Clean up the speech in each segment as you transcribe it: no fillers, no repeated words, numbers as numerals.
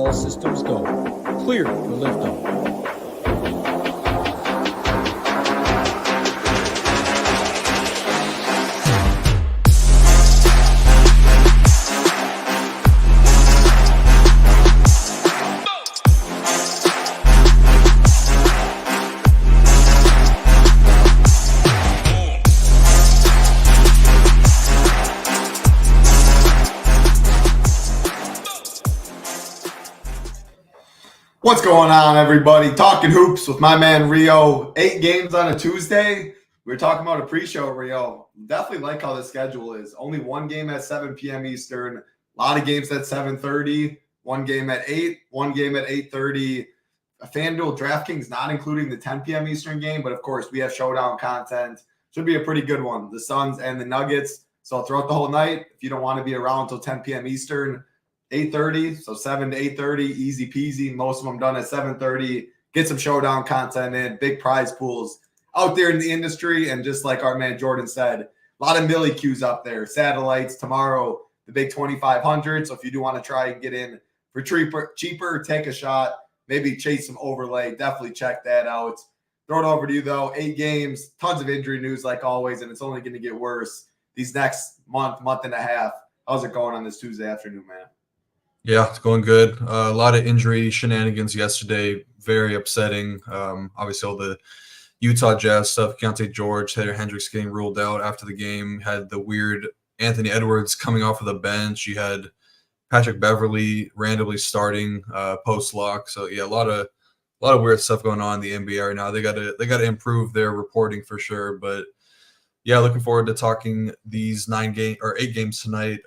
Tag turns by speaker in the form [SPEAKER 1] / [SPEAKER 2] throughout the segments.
[SPEAKER 1] All systems go. Clear for liftoff.
[SPEAKER 2] What's going on, everybody? Talking hoops with my man Rio. 8 games on a Tuesday. We were talking about a pre-show, Rio. Definitely like how the schedule is. Only one game at 7 p.m. Eastern. A lot of games at 7:30. One game at 8. One game at 8:30. FanDuel DraftKings not including the 10 p.m. Eastern game, but of course we have showdown content. Should be a pretty good one. The Suns and the Nuggets. So throughout the whole night, if you don't want to be around until 10 p.m. Eastern, 8:30, so 7 to 8:30, easy peasy. Most of them done at 7:30. Get some showdown content in, big prize pools out there in the industry. And just like our man Jordan said, a lot of milli cues up there. Satellites tomorrow, the big 2,500. So if you do want to try and get in for cheaper, take a shot, maybe chase some overlay, definitely check that out. Throw it over to you, though. 8 games, tons of injury news like always, and it's only going to get worse these next month and a half. How's it going on this Tuesday afternoon, man?
[SPEAKER 3] Yeah, it's going good. A lot of injury shenanigans yesterday. Very upsetting. Obviously, all the Utah Jazz stuff. Keontae George, Taylor Hendricks getting ruled out after the game. Had the weird Anthony Edwards coming off of the bench. You had Patrick Beverley randomly starting post-lock. So, yeah, a lot of weird stuff going on in the NBA right now. They gotta improve their reporting for sure. But, yeah, looking forward to talking these 8 games tonight.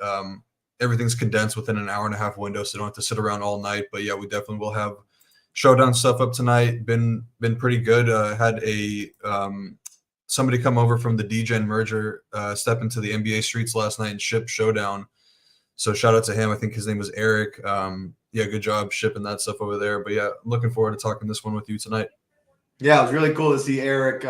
[SPEAKER 3] Everything's condensed within an hour and a half window, so you don't have to sit around all night. But yeah, we definitely will have showdown stuff up tonight. Been pretty good. Had a somebody come over from the DGen merger, step into the NBA streets last night and ship showdown. So shout out to him. I think his name was Eric. Yeah, good job shipping that stuff over there. But yeah, looking forward to talking this one with you tonight.
[SPEAKER 2] Yeah, it was really cool to see Eric.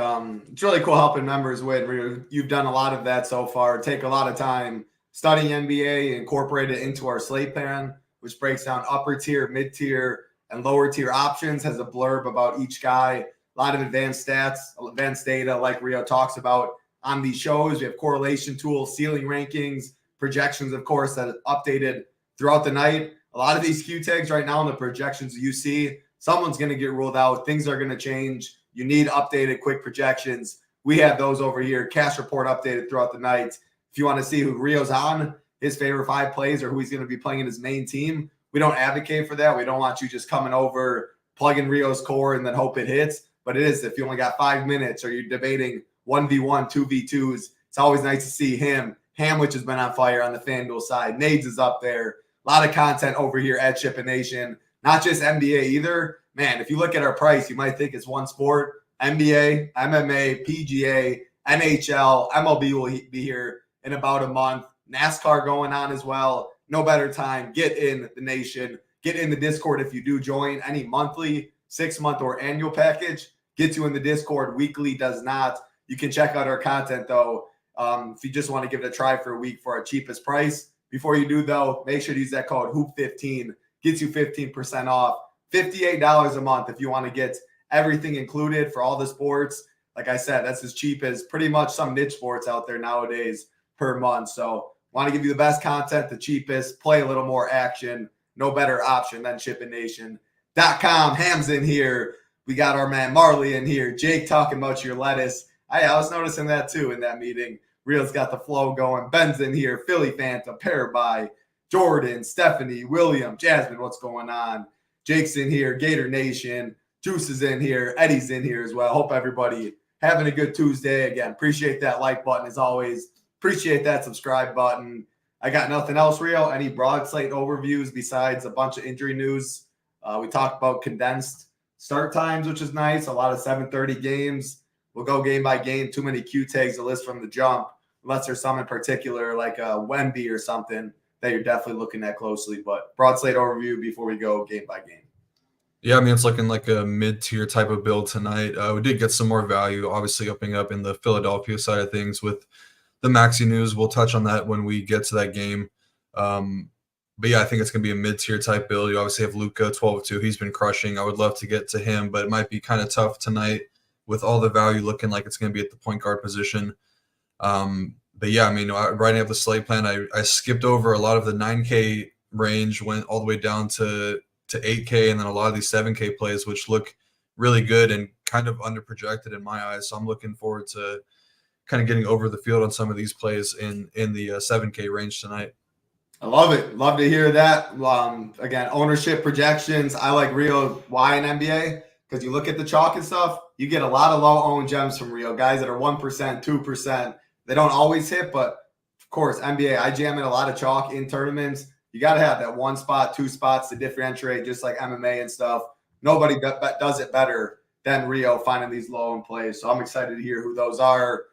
[SPEAKER 2] It's really cool helping members win. You've done a lot of that so far. Take a lot of time studying NBA, incorporate it into our Slate plan, which breaks down upper tier, mid tier, and lower tier options, has a blurb about each guy, a lot of advanced stats, advanced data like Rio talks about on these shows. We have correlation tools, ceiling rankings, projections, of course, that are updated throughout the night. A lot of these Q tags right now in the projections you see, someone's going to get ruled out. Things are going to change. You need updated quick projections. We have those over here. Cash report updated throughout the night. If you want to see who Rio's on, his favorite 5 plays, or who he's going to be playing in his main team, we don't advocate for that. We don't want you just coming over, plugging Rio's core, and then hope it hits. But it is, if you only got 5 minutes or you're debating 1v1, 2v2s, it's always nice to see him. Hamwich has been on fire on the FanDuel side. Nades is up there. A lot of content over here at SHIPIT Nation. Not just NBA either. Man, if you look at our price, you might think it's one sport. NBA, MMA, PGA, NHL, MLB will be here in about a month. NASCAR going on as well. No better time. Get in the nation. Get in the Discord if you do join. Any monthly, 6-month, or annual package gets you in the Discord. Weekly does not. You can check out our content, though, if you just want to give it a try for a week for our cheapest price. Before you do, though, make sure to use that code HOOP15. Gets you 15% off. $58 a month if you want to get everything included for all the sports. Like I said, that's as cheap as pretty much some niche sports out there nowadays per month. So want to give you the best content, the cheapest, play a little more action. No better option than ShipItNation.com. Ham's in here. We got our man Marley in here. Jake talking about your lettuce. I was noticing that too in that meeting. Real's got the flow going. Ben's in here. Philly Phantom, Paraby, Jordan, Stephanie, William, Jasmine, what's going on? Jake's in here. Gator Nation. Juice is in here. Eddie's in here as well. Hope everybody having a good Tuesday. Again, appreciate that like button as always. Appreciate that subscribe button. I got nothing else, Rio. Any broad slate overviews besides a bunch of injury news? We talked about condensed start times, which is nice. A lot of 7:30 games. We'll go game by game. Too many Q tags to list from the jump, unless there's some in particular like a Wemby or something that you're definitely looking at closely. But broad slate overview before we go game by game.
[SPEAKER 3] Yeah, I mean, it's looking like a mid-tier type of build tonight. We did get some more value, obviously, upping up in the Philadelphia side of things with the Maxey news. We'll touch on that when we get to that game. But yeah, I think it's going to be a mid-tier type build. You obviously have Luka, 12-2. He's been crushing. I would love to get to him, but it might be kind of tough tonight with all the value looking like it's going to be at the point guard position. But yeah, I mean, writing up the slate plan, I skipped over a lot of the 9K range, went all the way down to 8K, and then a lot of these 7K plays, which look really good and kind of underprojected in my eyes. So I'm looking forward to kind of getting over the field on some of these plays in the 7K range tonight.
[SPEAKER 2] I love it. Love to hear that. Again, ownership projections. I like Rio. Why in NBA? Because you look at the chalk and stuff, you get a lot of low-owned gems from Rio. Guys that are 1%, 2%. They don't always hit, but of course, NBA, I jam in a lot of chalk in tournaments. You got to have that 1 spot, 2 spots to differentiate, just like MMA and stuff. Nobody does it better than Rio finding these low-owned plays. So I'm excited to hear who those are.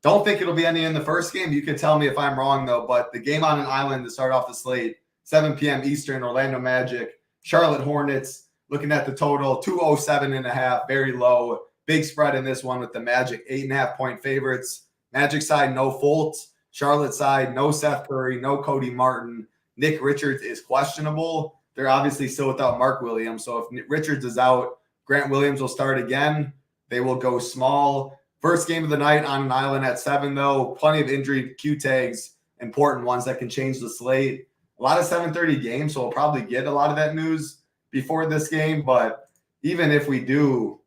[SPEAKER 2] Don't think it'll be any in the first game. You can tell me if I'm wrong, though. But the game on an island to start off the slate, 7 p.m. Eastern, Orlando Magic, Charlotte Hornets. Looking at the total, 207.5, very low. Big spread in this one with the Magic, 8.5-point favorites. Magic side, no Fultz. Charlotte side, no Seth Curry, no Cody Martin. Nick Richards is questionable. They're obviously still without Mark Williams. So if Nick Richards is out, Grant Williams will start again. They will go small. First game of the night on an island at 7, though. Plenty of injury Q tags, important ones that can change the slate. A lot of 7:30 games, so we'll probably get a lot of that news before this game. But even if we do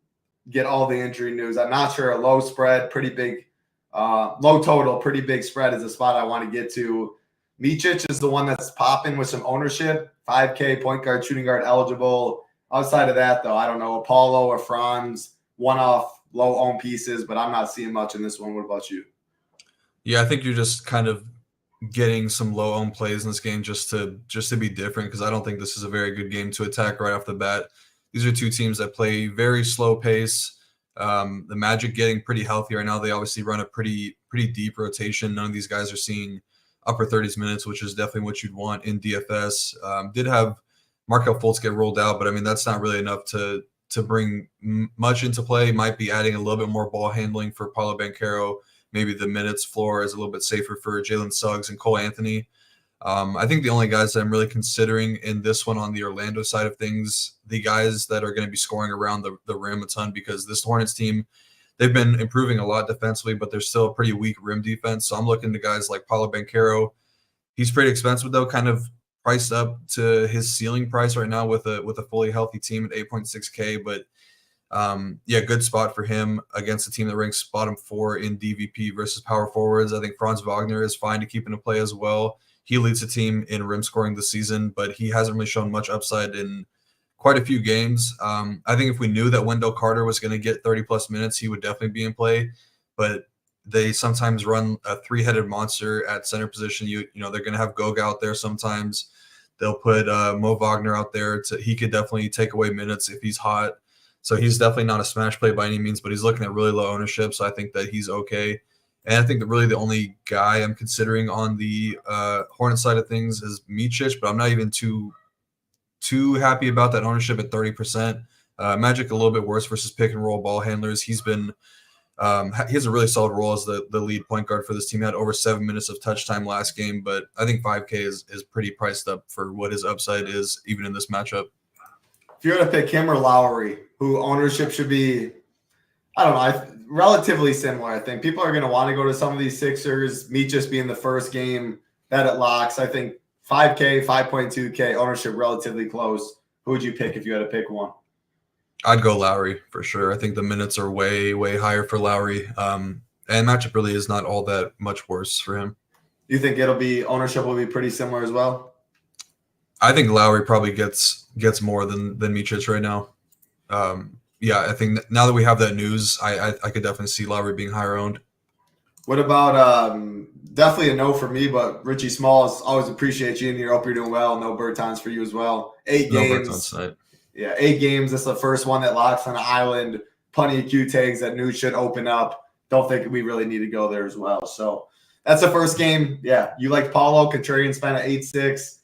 [SPEAKER 2] get all the injury news, I'm not sure. A low spread, pretty big, low total, pretty big spread is the spot I want to get to. Micic is the one that's popping with some ownership. 5K, point guard, shooting guard eligible. Outside of that, though, I don't know. Apollo or Franz, one-off low-owned pieces, but I'm not seeing much in this one. What about you?
[SPEAKER 3] Yeah, I think you're just kind of getting some low-owned plays in this game just to be different, because I don't think this is a very good game to attack right off the bat. These are two teams that play very slow pace. The Magic getting pretty healthy right now. They obviously run a pretty deep rotation. None of these guys are seeing upper 30s minutes, which is definitely what you'd want in DFS. Did have Markelle Fultz get rolled out, but I mean, that's not really enough to bring much into play. Might be adding a little bit more ball handling for Paolo Banchero. Maybe the minutes floor is a little bit safer for Jalen Suggs and Cole Anthony. I think the only guys that I'm really considering in this one on the Orlando side of things, the guys that are going to be scoring around the rim a ton, because this Hornets team, they've been improving a lot defensively, but they're still a pretty weak rim defense. So I'm looking to guys like Paolo Banchero. He's pretty expensive, though, kind of priced up to his ceiling price right now with a fully healthy team at 8.6K. But yeah, good spot for him against a team that ranks bottom 4 in DVP versus power forwards. I think Franz Wagner is fine to keep into play as well. He leads the team in rim scoring this season, but he hasn't really shown much upside in quite a few games. I think if we knew that Wendell Carter was going to get 30-plus minutes, he would definitely be in play. But they sometimes run a 3-headed monster at center position. You know, they're going to have Goga out there sometimes. They'll put Mo Wagner out there. He could definitely take away minutes if he's hot. So he's definitely not a smash play by any means, but he's looking at really low ownership, so I think that he's okay. And I think that really the only guy I'm considering on the Hornet side of things is Micic, but I'm not even too happy about that ownership at 30%. Magic a little bit worse versus pick and roll ball handlers. He's been he has a really solid role as the lead point guard for this team. He had over 7 minutes of touch time last game, but I think 5K is pretty priced up for what his upside is, even in this matchup.
[SPEAKER 2] If you're going to pick him or Lowry, who ownership should be, I don't know, relatively similar, I think. People are going to want to go to some of these Sixers, me just being the first game that it locks. I think 5K, 5.2K, ownership relatively close. Who would you pick if you had to pick one?
[SPEAKER 3] I'd go Lowry for sure. I think the minutes are way, way higher for Lowry. And matchup really is not all that much worse for him.
[SPEAKER 2] You think ownership will be pretty similar as well?
[SPEAKER 3] I think Lowry probably gets more than Micic right now. Yeah, I think now that we have that news, I could definitely see Lowry being higher owned.
[SPEAKER 2] What about definitely a no for me, but Richie Smalls, always appreciate you in here. Hope you're doing well. No Bertans for you as well. 8 games.
[SPEAKER 3] Bertans tonight.
[SPEAKER 2] Yeah, 8 games. This is the first one that locks on an island. Plenty of Q tags that news should open up. Don't think we really need to go there as well. So that's the first game. Yeah, you liked Paulo. Contrarian spent at 8-6.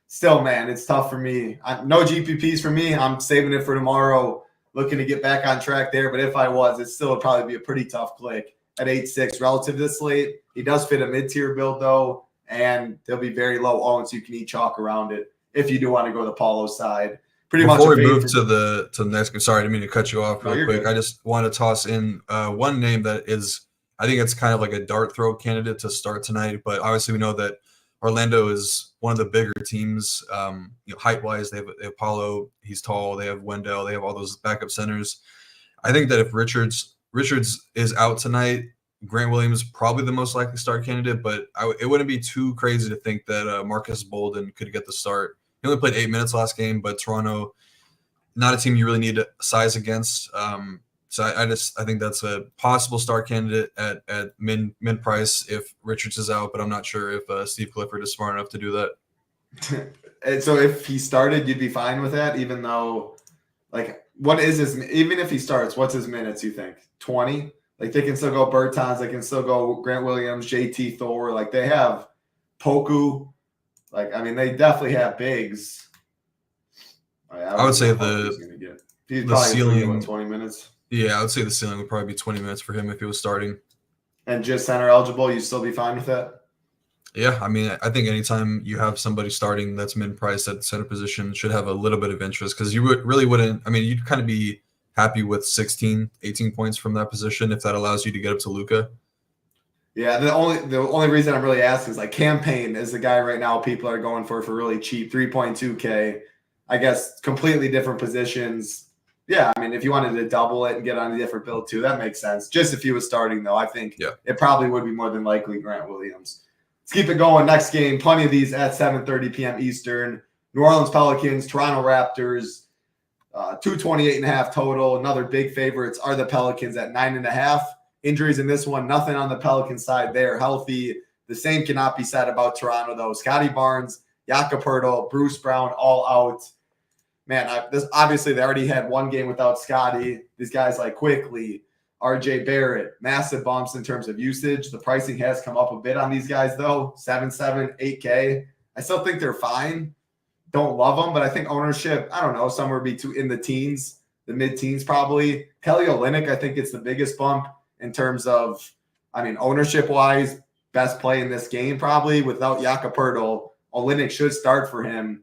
[SPEAKER 2] Still, man, it's tough for me. No GPPs for me. I'm saving it for tomorrow, looking to get back on track there. But if I was, it still would probably be a pretty tough click at 8-6 relative to the slate. He does fit a mid-tier build, though. and they'll be very low owned, so you can eat chalk around it if you do want to go the Paulo side. Pretty
[SPEAKER 3] Before
[SPEAKER 2] much
[SPEAKER 3] we move to the next game, sorry, I didn't mean to cut you off real quick.
[SPEAKER 2] Good.
[SPEAKER 3] I just want to toss in one name that is, I think it's kind of like a dart throw candidate to start tonight, but obviously we know that Orlando is one of the bigger teams. Height-wise, they have Paulo, he's tall. They have Wendell. They have all those backup centers. I think that if Richards is out tonight, Grant Williams probably the most likely start candidate, but it wouldn't be too crazy to think that Marcus Bolden could get the start. He only played 8 minutes last game, but Toronto, not a team you really need to size against. So I think that's a possible start candidate at min price if Richards is out, but I'm not sure if Steve Clifford is smart enough to do that.
[SPEAKER 2] And so if he started, you'd be fine with that, even though, like, what is his? Even if he starts, what's his minutes? You think 20? Like, they can still go Bertans, they can still go Grant Williams, JT Thor. Like, they have Poku. Like, I mean, they definitely have bigs.
[SPEAKER 3] I would say
[SPEAKER 2] the
[SPEAKER 3] ceiling
[SPEAKER 2] 20 minutes.
[SPEAKER 3] Yeah, I would say the ceiling would probably be 20 minutes for him if he was starting.
[SPEAKER 2] And just center eligible, you'd still be fine with that?
[SPEAKER 3] Yeah, I mean, I think anytime you have somebody starting that's min-priced at the center position should have a little bit of interest because you really wouldn't – I mean, you'd kind of be happy with 16, 18 points from that position if that allows you to get up to Luka.
[SPEAKER 2] Yeah, the only reason I'm really asking is, like, Campaign is the guy right now people are going for really cheap, 3.2K. I guess completely different positions. Yeah, I mean, if you wanted to double it and get on a different build too, that makes sense. Just if he was starting, though, I think it probably would be more than likely Grant Williams. Let's keep it going. Next game, plenty of these at 7:30 p.m. Eastern. New Orleans Pelicans, Toronto Raptors, 228.5 total. Another big favorites are the Pelicans at 9.5. Injuries in this one, nothing on the Pelican side. They are healthy. The same cannot be said about Toronto, though. Scotty Barnes, Jakob Poeltl, Bruce Brown, all out. Man, obviously they already had one game without Scotty. These guys like Quickly, RJ Barrett, massive bumps in terms of usage. The pricing has come up a bit on these guys, though. 7.7, 8K. I still think they're fine. Don't love them, but I think ownership, I don't know, somewhere between in the teens, the mid-teens probably. Kelly Olynyk, I think it's the biggest bump in terms of, I mean, ownership-wise, best play in this game probably. Without Jakob Poeltl, Olynyk should start for him.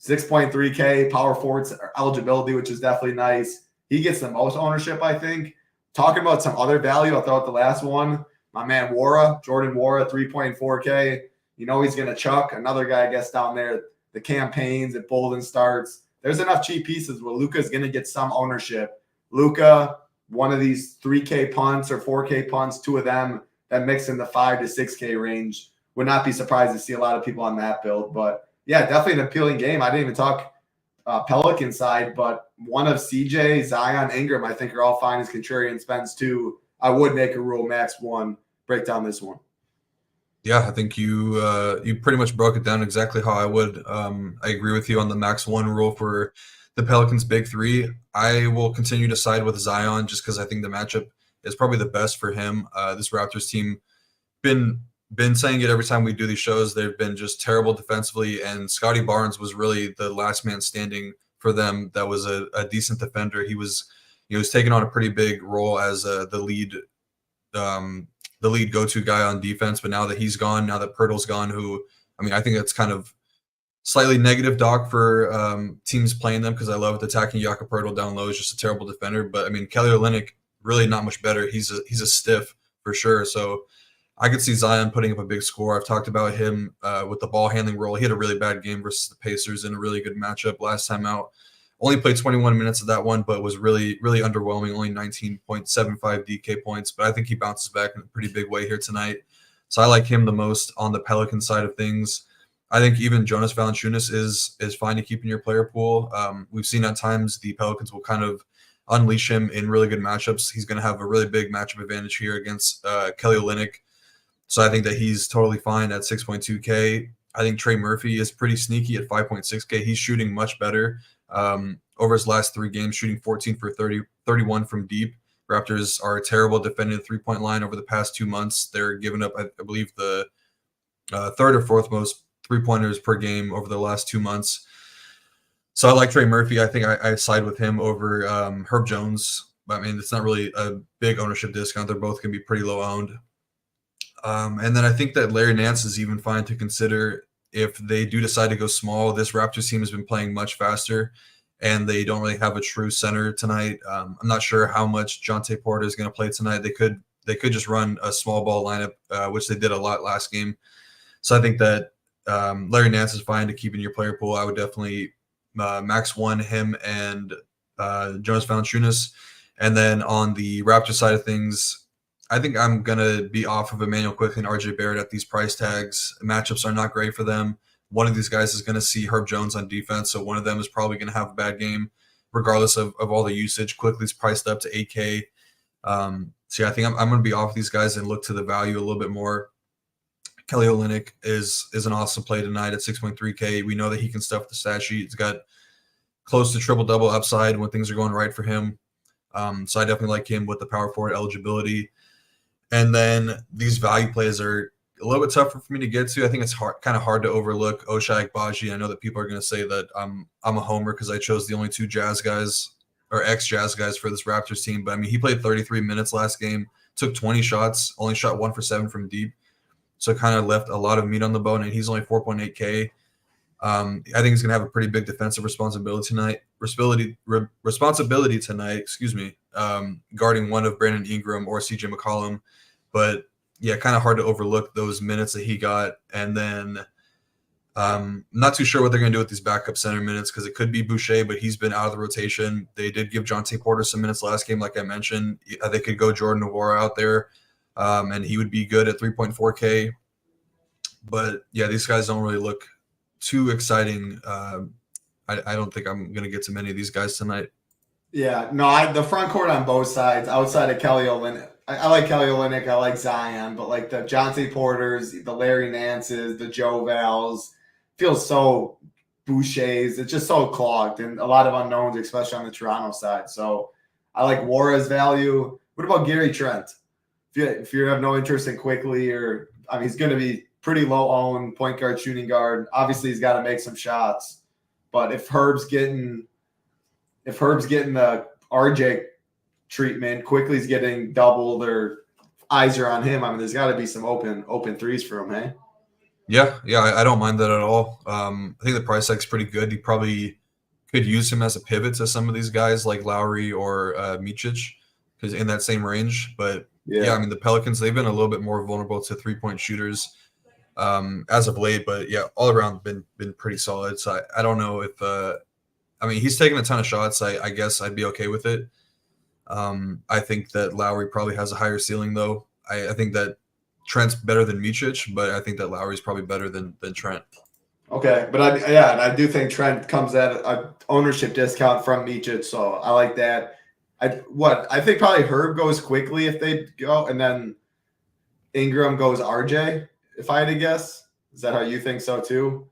[SPEAKER 2] 6.3K, power forwards eligibility, which is definitely nice. He gets the most ownership, I think. Talking about some other value, I'll throw out the last one. My man Jordan Wara, 3.4K. You know he's going to chuck. Another guy, I guess, down there, the campaigns at Bolden starts. There's enough cheap pieces where Luka's going to get some ownership. Luka, one of these 3K punts or 4K punts, two of them that mix in the 5 to 6K range. Would not be surprised to see a lot of people on that build, but yeah, definitely an appealing game. I didn't even talk Pelican side, but one of CJ, Zion, Ingram, I think are all fine as contrarian spends too. I would make a rule max one. Break down this one.
[SPEAKER 3] Yeah, I think you pretty much broke it down exactly how I would. I agree with you on the max one rule for the Pelicans' big three. I will continue to side with Zion just because I think the matchup is probably the best for him. This Raptors team been saying it every time we do these shows. They've been just terrible defensively, and Scotty Barnes was really the last man standing for them. That was a decent defender. He was taking on a pretty big role as the lead go-to guy on defense. But now that he's gone, now that Poeltl's gone, I think that's kind of slightly negative, Doc, for teams playing them because I love attacking Jakob Poeltl down low. He's just a terrible defender. But I mean, Kelly Olynyk really not much better. He's a stiff for sure. So I could see Zion putting up a big score. I've talked about him with the ball handling role. He had a really bad game versus the Pacers in a really good matchup last time out. Only played 21 minutes of that one, but was really, really underwhelming, only 19.75 DK points. But I think he bounces back in a pretty big way here tonight. So I like him the most on the Pelican side of things. I think even Jonas Valanciunas is fine to keep in your player pool. We've seen at times the Pelicans will kind of unleash him in really good matchups. He's going to have a really big matchup advantage here against Kelly Olynyk. So I think that he's totally fine at 6.2K. I think Trey Murphy is pretty sneaky at 5.6K. He's shooting much better over his last 3 games, shooting 14 for 31 from deep. Raptors are terrible defending the three-point line over the past 2 months. They're giving up, I believe, the third or fourth most three-pointers per game over the last 2 months. So I like Trey Murphy. I think I side with him over Herb Jones. I mean, it's not really a big ownership discount. They're both going to be pretty low owned. And then I think that Larry Nance is even fine to consider if they do decide to go small. This Raptors team has been playing much faster, and they don't really have a true center tonight. I'm not sure how much Jonte Porter is going to play tonight. They could just run a small ball lineup, which they did a lot last game. So I think that Larry Nance is fine to keep in your player pool. I would definitely max one him and Jonas Valanciunas. And then on the Raptors side of things, I think I'm going to be off of Emmanuel Quickly and RJ Barrett at these price tags. Matchups are not great for them. One of these guys is going to see Herb Jones on defense, so one of them is probably going to have a bad game, regardless of all the usage. Quickly's priced up to 8K. So yeah, I think I'm going to be off these guys and look to the value a little bit more. Kelly Olynyk is an awesome play tonight at 6.3K. We know that he can stuff the stat sheet. He's got close to triple-double upside when things are going right for him. So I definitely like him with the power forward eligibility. And then these value plays are a little bit tougher for me to get to. I think it's kind of hard to overlook Ochai Agbaji. I know that people are going to say that I'm a homer because I chose the only two Jazz guys or ex-Jazz guys for this Raptors team. But, I mean, he played 33 minutes last game, took 20 shots, only shot 1 for 7 from deep. So kind of left a lot of meat on the bone, and he's only 4.8K. I think he's going to have a pretty big defensive responsibility tonight. Guarding one of Brandon Ingram or CJ McCollum. But, yeah, kind of hard to overlook those minutes that he got. And then not too sure what they're going to do with these backup center minutes because it could be Boucher, but he's been out of the rotation. They did give Jonte Porter some minutes last game, like I mentioned. They could go Jordan Nwora out there, and he would be good at 3.4K. But, yeah, these guys don't really look too exciting. I don't think I'm going to get to many of these guys tonight.
[SPEAKER 2] Yeah, no, the front court on both sides, outside of Kelly Olynyk, I like Kelly Olynyk, I like Zion, but like the Jonte Porters, the Larry Nances, the Joe Vals, feels so Bouchers. It's just so clogged and a lot of unknowns, especially on the Toronto side. So I like Wara's value. What about Gary Trent? If you have no interest in Quickly, he's going to be pretty low owned, point guard, shooting guard. Obviously, he's got to make some shots. But if Herb's getting the RJ treatment, Quickly's getting double, their eyes are on him. I mean, there's got to be some open threes for him, hey?
[SPEAKER 3] Yeah, I don't mind that at all. I think the price tag's pretty good. You probably could use him as a pivot to some of these guys like Lowry or Micic, because in that same range. But yeah, I mean, the Pelicans, they've been a little bit more vulnerable to 3-point shooters as of late. But yeah, all around been pretty solid. So I don't know if he's taking a ton of shots. I guess I'd be okay with it. I think that Lowry probably has a higher ceiling, though. I think that Trent's better than Micic, but I think that Lowry's probably better than Trent.
[SPEAKER 2] Okay, but I do think Trent comes at an ownership discount from Micic, so I like that. I think probably Herb goes Quickly if they go, and then Ingram goes RJ, if I had to guess. Is that how you think so too?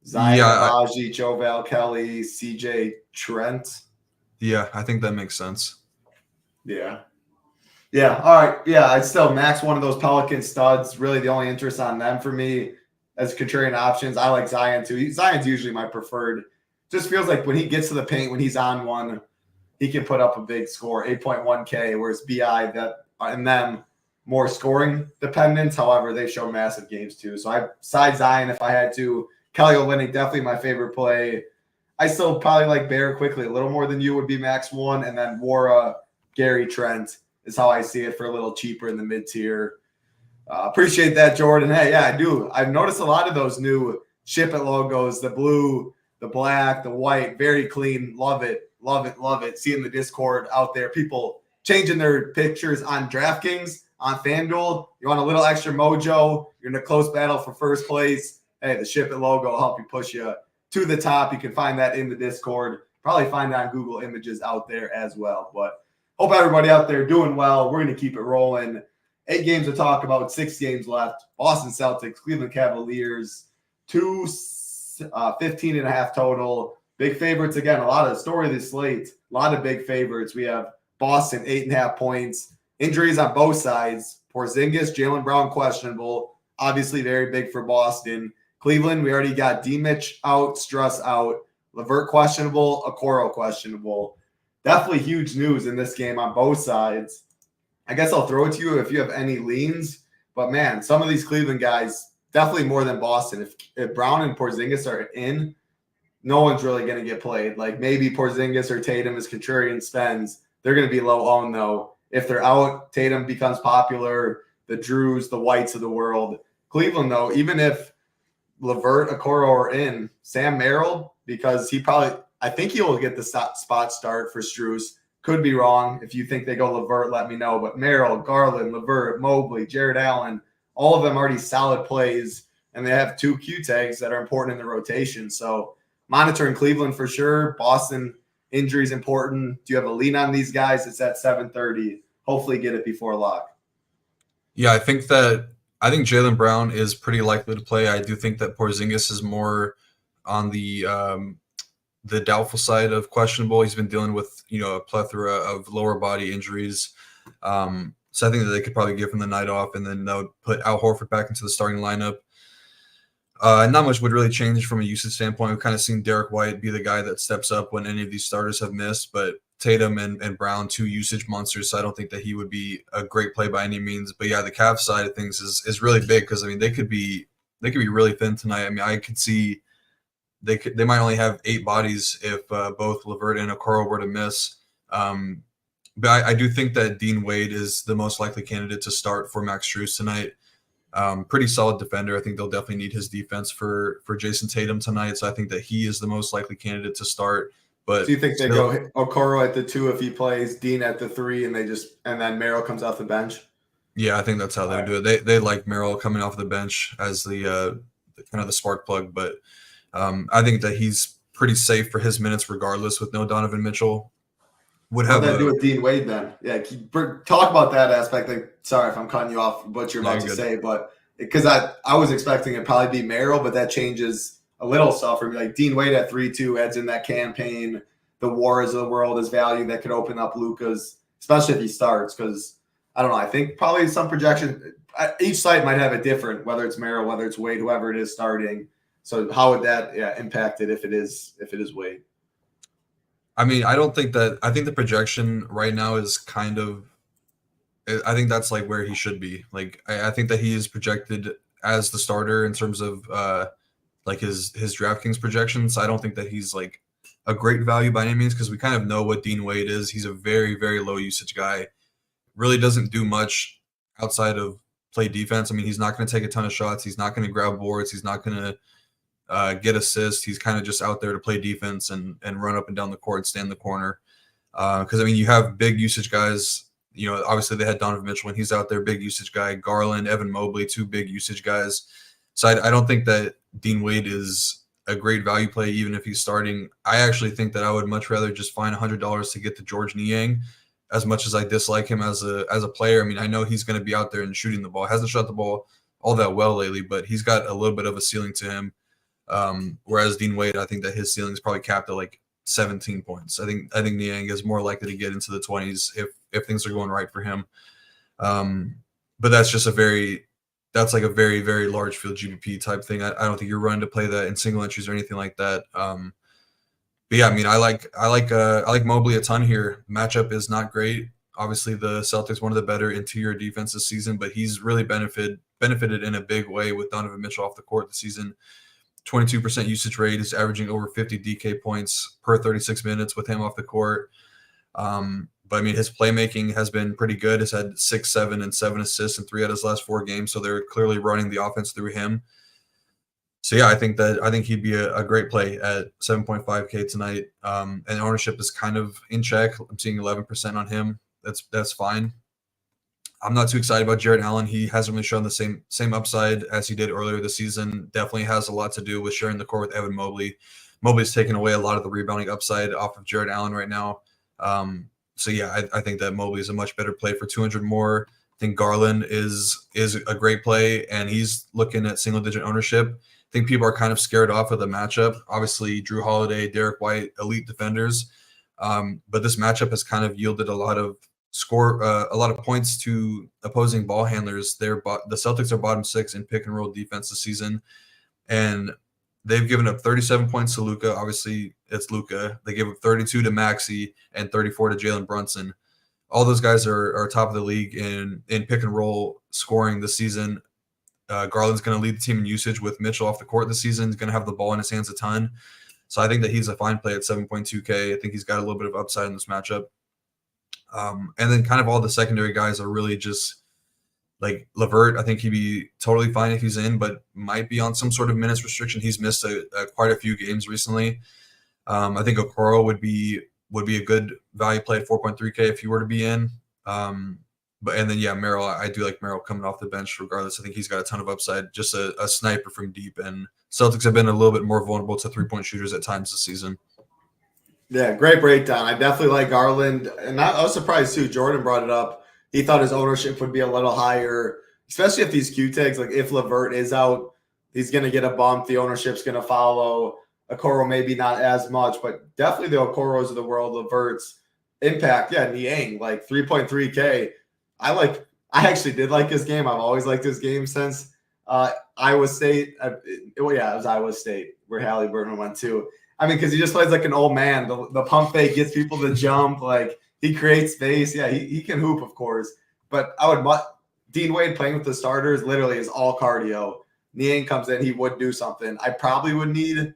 [SPEAKER 2] Zion, Baji, Joe Val, Kelly, CJ, Trent.
[SPEAKER 3] Yeah, I think that makes sense.
[SPEAKER 2] Yeah. All right. Yeah, I'd still max one of those Pelican studs. Really the only interest on them for me as contrarian options. I like Zion too. Zion's usually my preferred. Just feels like when he gets to the paint, when he's on one, he can put up a big score, 8.1K, whereas BI and them more scoring dependent. However, they show massive games too. So I side Zion if I had to. Kelly Olynyk, definitely my favorite play. I still probably like Barrett Quickly a little more than you would be max one, and then Wara, Gary Trent is how I see it for a little cheaper in the mid-tier. Appreciate that, Jordan. Hey, yeah, I do. I've noticed a lot of those new SHIPIT logos, the blue, the black, the white, very clean. Love it. Seeing the Discord out there, people changing their pictures on DraftKings, on FanDuel. You want a little extra mojo, you're in a close battle for first place. Hey, the SHIPIT logo will help you push you to the top. You can find that in the Discord. Probably find it on Google Images out there as well. But hope everybody out there doing well. We're going to keep it rolling. 8 games to talk about, 6 games left. Boston Celtics, Cleveland Cavaliers, 15.5 total. Big favorites again. A lot of story of this slate. A lot of big favorites. We have Boston, 8.5 points. Injuries on both sides. Porzingis, Jaylen Brown questionable. Obviously very big for Boston. Cleveland, we already got D-Mitch out, Struss out. LeVert questionable, Okoro questionable. Definitely huge news in this game on both sides. I guess I'll throw it to you if you have any leans. But man, some of these Cleveland guys, definitely more than Boston. If Brown and Porzingis are in, no one's really going to get played. Like maybe Porzingis or Tatum as contrarian spends. They're going to be low owned though. If they're out, Tatum becomes popular. The Drews, the Whites of the world. Cleveland though, even if LeVert, Okoro are in, Sam Merrill, because I think he'll get the spot start for Strus. Could be wrong. If you think they go LeVert, let me know. But Merrill, Garland, LeVert, Mobley, Jared Allen, all of them already solid plays, and they have 2 Q tags that are important in the rotation. So monitoring Cleveland for sure. Boston injuries important. Do you have a lean on these guys? It's at 7:30. Hopefully get it before lock.
[SPEAKER 3] Yeah, I think Jaylen Brown is pretty likely to play. I do think that Porzingis is more on the doubtful side of questionable. He's been dealing with, a plethora of lower body injuries. So I think that they could probably give him the night off, and then that would put Al Horford back into the starting lineup. Not much would really change from a usage standpoint. We've kind of seen Derek White be the guy that steps up when any of these starters have missed, but Tatum and Brown, 2 usage monsters, so I don't think that he would be a great play by any means. But yeah, the Cavs side of things is really big because they could be really thin tonight. I mean, I could see they might only have 8 bodies if both LeVert and Okoro were to miss. But I do think that Dean Wade is the most likely candidate to start for Max Strus tonight. Pretty solid defender. I think they'll definitely need his defense for Jason Tatum tonight. So I think that he is the most likely candidate to start. But
[SPEAKER 2] do you think they go Okoro at the 2 if he plays, Dean at the 3, and then Merrill comes off the bench?
[SPEAKER 3] Yeah, I think that's how they would do it. They like Merrill coming off the bench as the kind of the spark plug. But I think that he's pretty safe for his minutes regardless with no Donovan Mitchell.
[SPEAKER 2] What does that do with Dean Wade then? Yeah, talk about that aspect. Like, sorry if I'm cutting you off what you're about to say, but because I was expecting it probably be Merrill, but that changes a little stuff for me. Like Dean Wade at 3-2 adds in that campaign, the wars of the world is value that could open up Luka's, especially if he starts. Because I don't know, I think probably some projection. Each site might have it different, whether it's Merrill, whether it's Wade, whoever it is starting. So how would that impact it if it is Wade?
[SPEAKER 3] I mean, I think the projection right now is kind of, I think that's like where he should be. Like, I think that he is projected as the starter in terms of like his DraftKings projections. I don't think that he's like a great value by any means because we kind of know what Dean Wade is. He's a very, very low usage guy. Really doesn't do much outside of play defense. I mean, he's not going to take a ton of shots. He's not going to grab boards. He's not going to get assists. He's kind of just out there to play defense and run up and down the court, stand in the corner. Because I mean, you have big usage guys. Obviously they had Donovan Mitchell when he's out there, big usage guy. Garland, Evan Mobley, 2 big usage guys. So I don't think that Dean Wade is a great value play, even if he's starting. I actually think that I would much rather just find $100 to get to George Niang, as much as I dislike him as a player. I mean, I know he's going to be out there and shooting the ball. Hasn't shot the ball all that well lately, but he's got a little bit of a ceiling to him. Whereas Dean Wade, I think that his ceiling is probably capped at like 17 points. I think Niang is more likely to get into the 20s if things are going right for him. But that's like a very, very large field GPP type thing. I don't think you're running to play that in single entries or anything like that. But yeah, I mean, I like Mobley a ton here. Matchup is not great. Obviously, the Celtics one of the better interior defense this season, but he's really benefited in a big way with Donovan Mitchell off the court this season. 22% usage rate, is averaging over 50 DK points per 36 minutes with him off the court. But I mean, his playmaking has been pretty good. He's had 6, 7, and 7 assists in 3 out of his last 4 games. So they're clearly running the offense through him. So yeah, I think he'd be a great play at 7.5K tonight. And ownership is kind of in check. I'm seeing 11% on him. That's fine. I'm not too excited about Jared Allen. He hasn't really shown the same upside as he did earlier this season. Definitely has a lot to do with sharing the court with Evan Mobley. Mobley's taken away a lot of the rebounding upside off of Jared Allen right now. So yeah, I think that Mobley is a much better play for 200 more. I think Garland is a great play, and he's looking at single-digit ownership. I think people are kind of scared off of the matchup. Obviously, Drew Holiday, Derek White, elite defenders. But this matchup has kind of yielded a lot of points to opposing ball handlers. The Celtics are bottom 6 in pick and roll defense this season, and they've given up 37 points to Luka. Obviously, it's Luka. They gave up 32 to Maxey and 34 to Jalen Brunson. all those guys are top of the league in pick and roll scoring this season. Garland's going to lead the team in usage with Mitchell off the court this season. He's going to have the ball in his hands a ton. So I think that he's a fine play at 7.2K. I think he's got a little bit of upside in this matchup. And then kind of all the secondary guys are really just like LeVert. I think he'd be totally fine if he's in, but might be on some sort of minutes restriction. He's missed quite a few games recently. I think Okoro would be a good value play at 4.3K if he were to be in. Merrill, I do like Merrill coming off the bench regardless. I think he's got a ton of upside, just a sniper from deep. And Celtics have been a little bit more vulnerable to 3-point shooters at times this season.
[SPEAKER 2] Yeah, great breakdown. I definitely like Garland. And I was surprised too. Jordan brought it up. He thought his ownership would be a little higher, especially if these Q tags, like if LeVert is out, he's going to get a bump. The ownership's going to follow. Okoro maybe not as much, but definitely the Okoros of the world, LeVert's impact. Yeah, Niang, like 3.3K. I actually did like his game. I've always liked his game since Iowa State. It was Iowa State where Halliburton went to. I mean, because he just plays like an old man. The pump fake gets people to jump. Like, he creates space. Yeah, he can hoop, of course. But Dean Wade playing with the starters literally is all cardio. Niang comes in, he would do something. I probably would need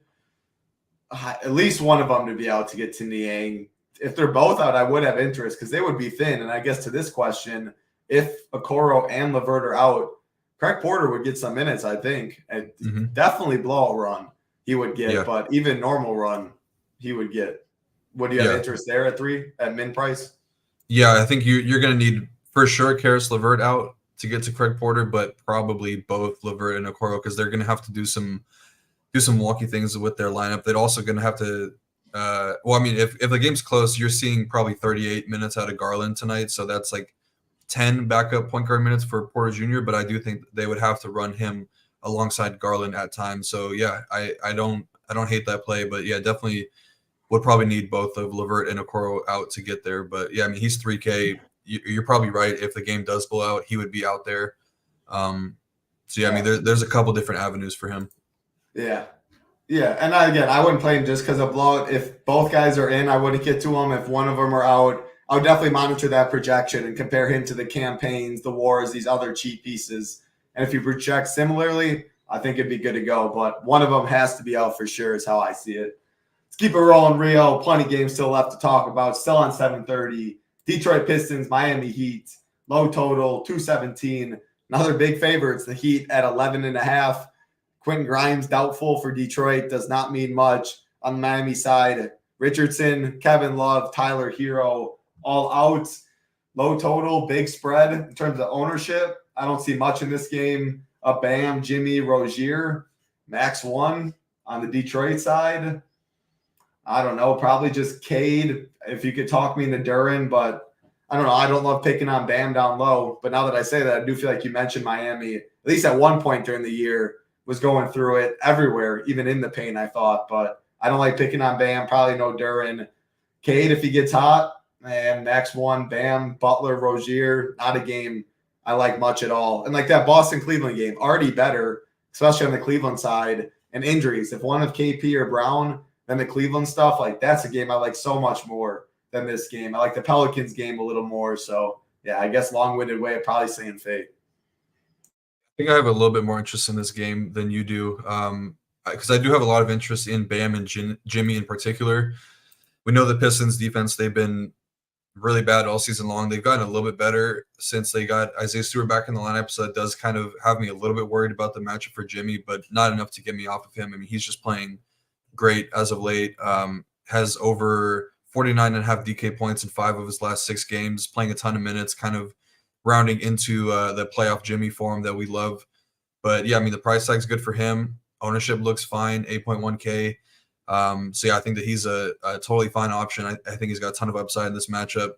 [SPEAKER 2] at least one of them to be out to get to Niang. If they're both out, I would have interest because they would be thin. And I guess to this question, if Okoro and LeVert are out, Craig Porter would get some minutes, I think. And definitely blowout run he would get, but even normal run he would get. Would you have interest there at 3 at min price? Yeah,
[SPEAKER 3] I think you're going to need for sure Karis LeVert out to get to Craig Porter, but probably both LeVert and Okoro because they're going to have to do some wonky things with their lineup. They're also going to have to if the game's close, you're seeing probably 38 minutes out of Garland tonight. So that's like 10 backup point guard minutes for Porter Jr., but I do think they would have to run him alongside Garland at times. So yeah, I don't hate that play, but yeah, definitely would probably need both of LeVert and Okoro out to get there. But yeah, I mean, he's 3K. You're probably right. If the game does blow out, he would be out there. I mean, there's a couple different avenues for him.
[SPEAKER 2] Yeah. Yeah, and I wouldn't play him just because of blowout. If both guys are in, I wouldn't get to him. If one of them are out, I would definitely monitor that projection and compare him to the campaigns, the wars, these other cheap pieces. And if you project similarly, I think it'd be good to go. But one of them has to be out for sure is how I see it. Let's keep it rolling, Rio. Plenty of games still left to talk about. Still on 7:30. Detroit Pistons, Miami Heat. Low total, 217. Another big favorites, the Heat at 11.5. Quentin Grimes doubtful for Detroit does not mean much on the Miami side. Richardson, Kevin Love, Tyler Hero, all out. Low total, big spread in terms of ownership. I don't see much in this game. Bam, Jimmy, Rozier, max 1 on the Detroit side. I don't know, probably just Cade if you could talk me into Duren, but I don't know. I don't love picking on Bam down low, but now that I say that, I do feel like you mentioned Miami, at least at one point during the year, was going through it everywhere, even in the paint, I thought. But I don't like picking on Bam. Probably no Duren. Cade, if he gets hot, and max 1, Bam, Butler, Rozier, not a game I like much at all. And like that Boston-Cleveland game, already better, especially on the Cleveland side. And injuries, if one of KP or Brown, then the Cleveland stuff, like that's a game I like so much more than this game. I like the Pelicans game a little more. So, yeah, I guess long-winded way of probably saying fate.
[SPEAKER 3] I think I have a little bit more interest in this game than you do because I do have a lot of interest in Bam and Jimmy in particular. We know the Pistons defense, they've been really bad all season long. They've gotten a little bit better since they got Isaiah Stewart back in the lineup, so that does kind of have me a little bit worried about the matchup for Jimmy, but not enough to get me off of him. I mean, he's just playing great as of late, has over 49.5 DK points in 5 of his last 6 games, playing a ton of minutes, kind of rounding into the playoff Jimmy form that we love. But yeah, I mean, the price tag's good for him. Ownership looks fine, 8.1K. So yeah, I think that he's a totally fine option. I think he's got a ton of upside in this matchup.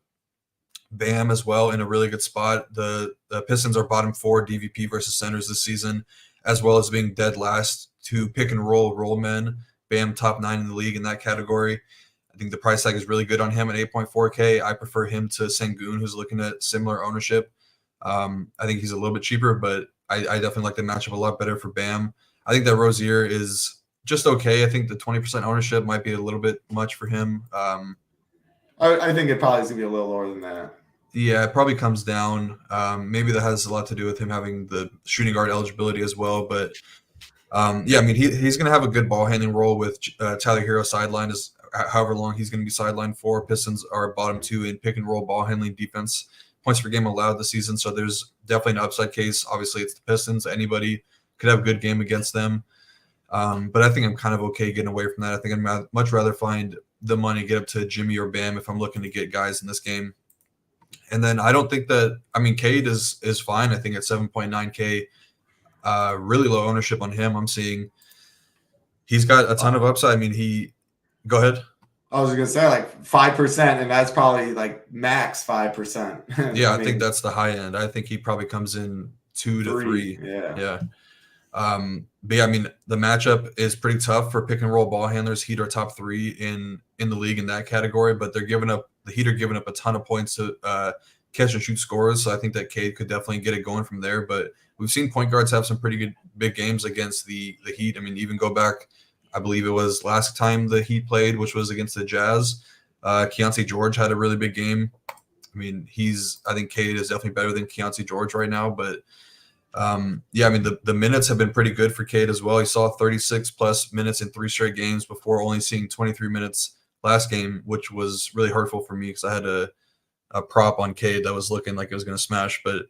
[SPEAKER 3] Bam as well in a really good spot. The Pistons are bottom 4 DVP versus centers this season, as well as being dead last to pick and roll men. Bam top 9 in the league in that category. I think the price tag is really good on him at 8.4K. I prefer him to Sengun, who's looking at similar ownership. I think he's a little bit cheaper, but I definitely like the matchup a lot better for Bam. I think that Rozier is just okay. I think the 20% ownership might be a little bit much for him.
[SPEAKER 2] I think it probably is going to be a little lower than that.
[SPEAKER 3] Yeah, it probably comes down. Maybe that has a lot to do with him having the shooting guard eligibility as well. But yeah, I mean, he's going to have a good ball handling role with Tyler Hero sidelined as however long he's going to be sidelined for. Pistons are bottom 2 in pick and roll ball handling defense, points per game allowed this season. So there's definitely an upside case. Obviously, it's the Pistons. Anybody could have a good game against them. But I think I'm kind of okay getting away from that. I think I'd much rather find the money, get up to Jimmy or Bam if I'm looking to get guys in this game. And then I don't think that, I mean, Cade is fine. I think at 7.9K, really low ownership on him. I'm seeing he's got a ton of upside. I mean, go ahead.
[SPEAKER 2] I was going to say like 5%, and that's probably like max 5%.
[SPEAKER 3] Yeah, I think that's the high end. I think he probably comes in 2 to 3. Yeah. But yeah, I mean, the matchup is pretty tough for pick and roll ball handlers. Heat are top 3 in the league in that category, but the Heat are giving up a ton of points to catch and shoot scores. So I think that Cade could definitely get it going from there. But we've seen point guards have some pretty good big games against the Heat. I mean, even go back, I believe it was last time the Heat played, which was against the Jazz. Keontae George had a really big game. I mean, I think Cade is definitely better than Keontae George right now, but yeah, I mean, the minutes have been pretty good for Cade as well. He saw 36 plus minutes in 3 straight games before only seeing 23 minutes last game, which was really hurtful for me because I had a prop on Cade that was looking like it was going to smash. But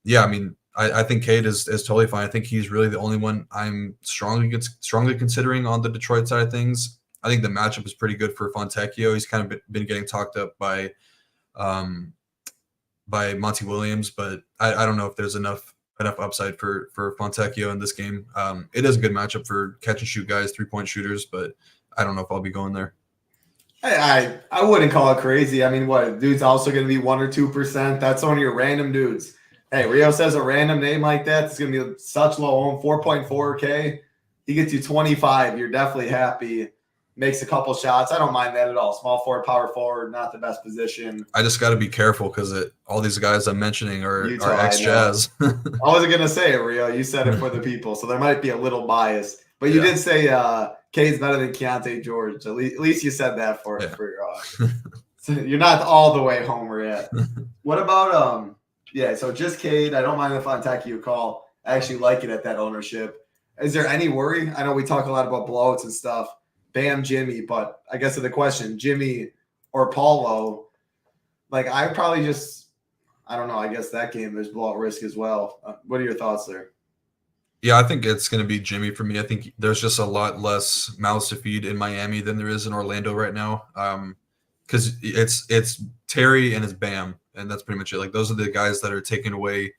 [SPEAKER 3] yeah, I mean, I think Cade is totally fine. I think he's really the only one I'm strongly considering on the Detroit side of things. I think the matchup is pretty good for Fontecchio. He's kind of been getting talked up by Monty Williams, but I don't know if there's enough upside for Fontecchio in this game. It is a good matchup for catch and shoot guys, 3-point shooters, but I don't know if I'll be going there.
[SPEAKER 2] I wouldn't call it crazy. I mean, what, dude's also going to be 1 or 2%. That's one of your random dudes. Hey, Rio says a random name like that, it's going to be such low home, 4.4K. He gets you 25. You're definitely happy. Makes a couple shots. I don't mind that at all. Small forward, power forward, not the best position.
[SPEAKER 3] I just got to be careful because all these guys I'm mentioning are ex-Jazz.
[SPEAKER 2] I wasn't going to say it, Rio. You said it for the people, so there might be a little bias. But you did say Cade's better than Keontae George. At least you said that for so you're not all the way homer yet. What about so just Cade. I don't mind the Fontecchio call. I actually like it at that ownership. Is there any worry? I know we talk a lot about blowouts and stuff. Bam, Jimmy, but I guess to the question, Jimmy or Paulo, like I probably I don't know. I guess that game there's blowout risk as well. What are your thoughts there?
[SPEAKER 3] Yeah, I think it's going to be Jimmy for me. I think there's just a lot less mouths to feed in Miami than there is in Orlando right now. Because it's Terry and it's Bam, and that's pretty much it. Like those are the guys that are taking away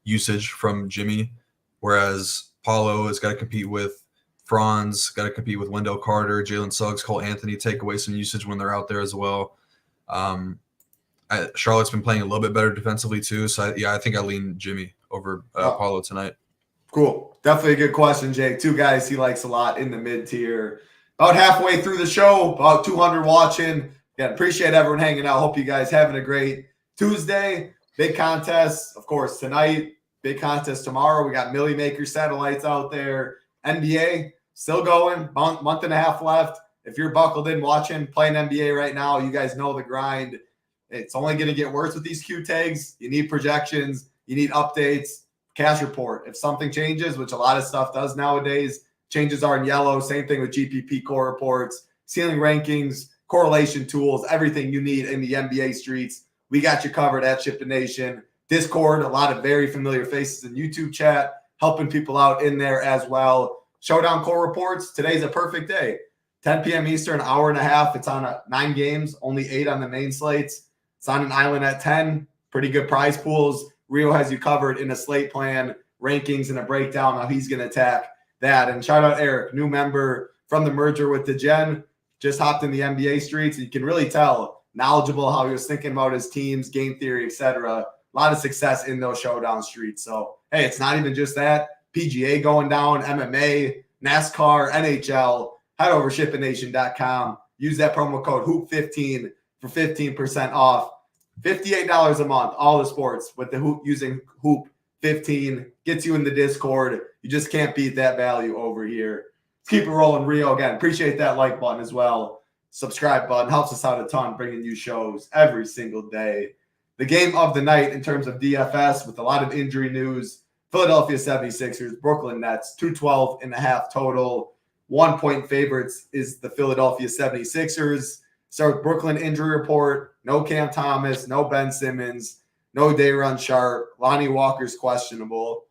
[SPEAKER 3] usage from Jimmy, whereas Paulo has got to compete with Franz, got to compete with Wendell Carter, Jalen Suggs, Cole Anthony, take away some usage when they're out there as well. Charlotte's been playing a little bit better defensively too. So I think I lean Jimmy over Paulo tonight.
[SPEAKER 2] Cool. Definitely a good question, Jake. 2 guys he likes a lot in the mid-tier. About halfway through the show, about 200 watching. Again, appreciate everyone hanging out. Hope you guys having a great Tuesday. Big contest, of course, tonight. Big contest tomorrow. We got Millie Maker satellites out there. NBA still going. Month and a half left. If you're buckled in watching, playing NBA right now, you guys know the grind. It's only going to get worse with these Q tags. You need projections. You need updates. Cash report. If something changes, which a lot of stuff does nowadays, changes are in yellow. Same thing with GPP core reports, ceiling rankings, correlation tools, everything you need in the NBA streets. We got you covered at SHIPIT Nation. Discord, a lot of very familiar faces in YouTube chat, helping people out in there as well. Showdown core reports. Today's a perfect day. 10 p.m. Eastern, hour and a half. It's on 9 games, only 8 on the main slates. It's on an island at 10. Pretty good prize pools. Rio has you covered in a slate plan, rankings, and a breakdown how he's going to attack that. And shout out Eric, new member from the merger with the Gen, just hopped in the NBA streets. You can really tell, knowledgeable how he was thinking about his teams, game theory, etc. A lot of success in those showdown streets. So, hey, it's not even just that. PGA going down, MMA, NASCAR, NHL. Head over ShipItNation.com. Use that promo code HOOP15 for 15% off. $58 a month, all the sports with the Hoop using Hoop 15 gets you in the Discord. You just can't beat that value over here. Let's keep it rolling, Rio. Again, appreciate that like button as well. Subscribe button helps us out a ton, bringing you shows every single day. the game of the night in terms of DFS with a lot of injury news. Philadelphia 76ers, Brooklyn Nets, 212.5 total. 1 point favorites is the Philadelphia 76ers. Start with Brooklyn injury report. No Cam Thomas, no Ben Simmons, no Day'Ron Sharpe. Lonnie Walker's questionable.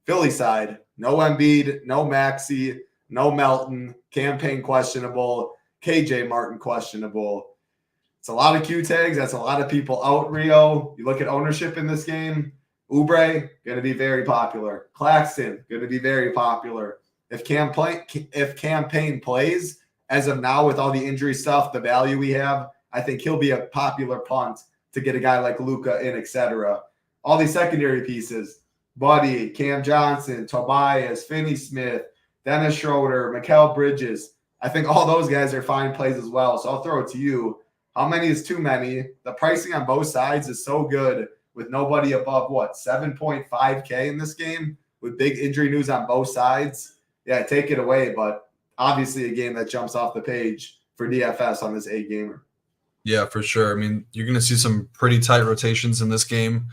[SPEAKER 2] Philly side, no Embiid, no Maxey, no Melton. Cam Payne questionable. KJ Martin questionable. It's a lot of Q tags. That's a lot of people out, Rio. You look at ownership in this game. Oubre, going to be very popular. Claxton, going to be very popular. If Cam Payne plays, as of now with all the injury stuff, the value we have, I think he'll be a popular punt to get a guy like Luka in, etc. All these secondary pieces, Buddy, Cam Johnson, Tobias, Finney-Smith, Dennis Schroeder, Mikal Bridges. I think all those guys are fine plays as well. So I'll throw it to you. How many is too many? The pricing on both sides is so good with nobody above, 7.5K in this game with big injury news on both sides. Yeah, take it away. But obviously a game that jumps off the page for DFS on this 8-gamer.
[SPEAKER 3] Yeah, for sure. I mean, you're going to see some pretty tight rotations in this game.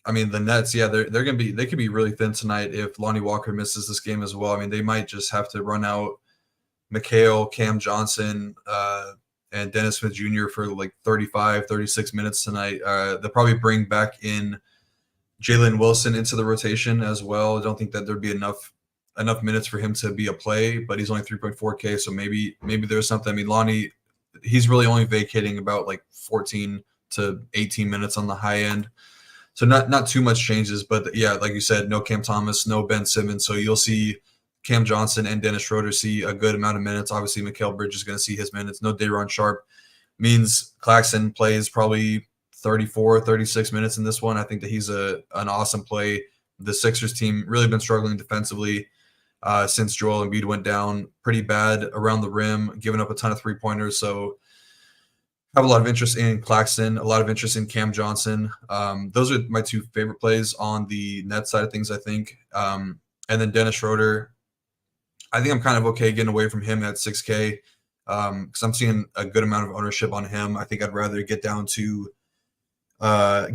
[SPEAKER 3] I mean, the Nets, yeah, they could be really thin tonight if Lonnie Walker misses this game as well. I mean, they might just have to run out Mikal, Cam Johnson, and Dennis Smith Jr. for like 35, 36 minutes tonight. They'll probably bring back in Jalen Wilson into the rotation as well. I don't think that there'd be enough minutes for him to be a play, but he's only 3.4K, so maybe there's something. I mean, Lonnie, he's really only vacating about like 14 to 18 minutes on the high end. So not too much changes, but yeah, like you said, no Cam Thomas, no Ben Simmons. So you'll see Cam Johnson and Dennis Schroeder see a good amount of minutes. Obviously, Mikal Bridges is going to see his minutes. No Day'Ron Sharpe means Claxton plays probably 34, 36 minutes in this one. I think that he's an awesome play. The Sixers team really been struggling defensively since Joel Embiid went down pretty bad around the rim, giving up a ton of three-pointers. So have a lot of interest in Claxton, a lot of interest in Cam Johnson. Those are my two favorite plays on the net side of things, I think. And then Dennis Schroeder, I think I'm kind of okay getting away from him at 6K because I'm seeing a good amount of ownership on him. I think I'd rather get down to a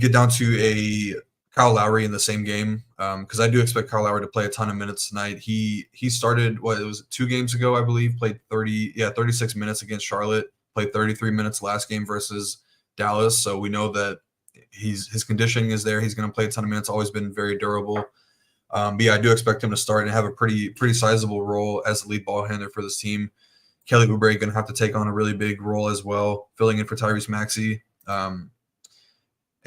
[SPEAKER 3] Kyle Lowry in the same game because I do expect Kyle Lowry to play a ton of minutes tonight. He started, it was 2 games ago, I believe, played 36 minutes against Charlotte, played 33 minutes last game versus Dallas. So we know that his conditioning is there. He's going to play a ton of minutes, always been very durable. But yeah, I do expect him to start and have a pretty sizable role as the lead ball handler for this team. Kelly Oubre going to have to take on a really big role as well, filling in for Tyrese Maxey.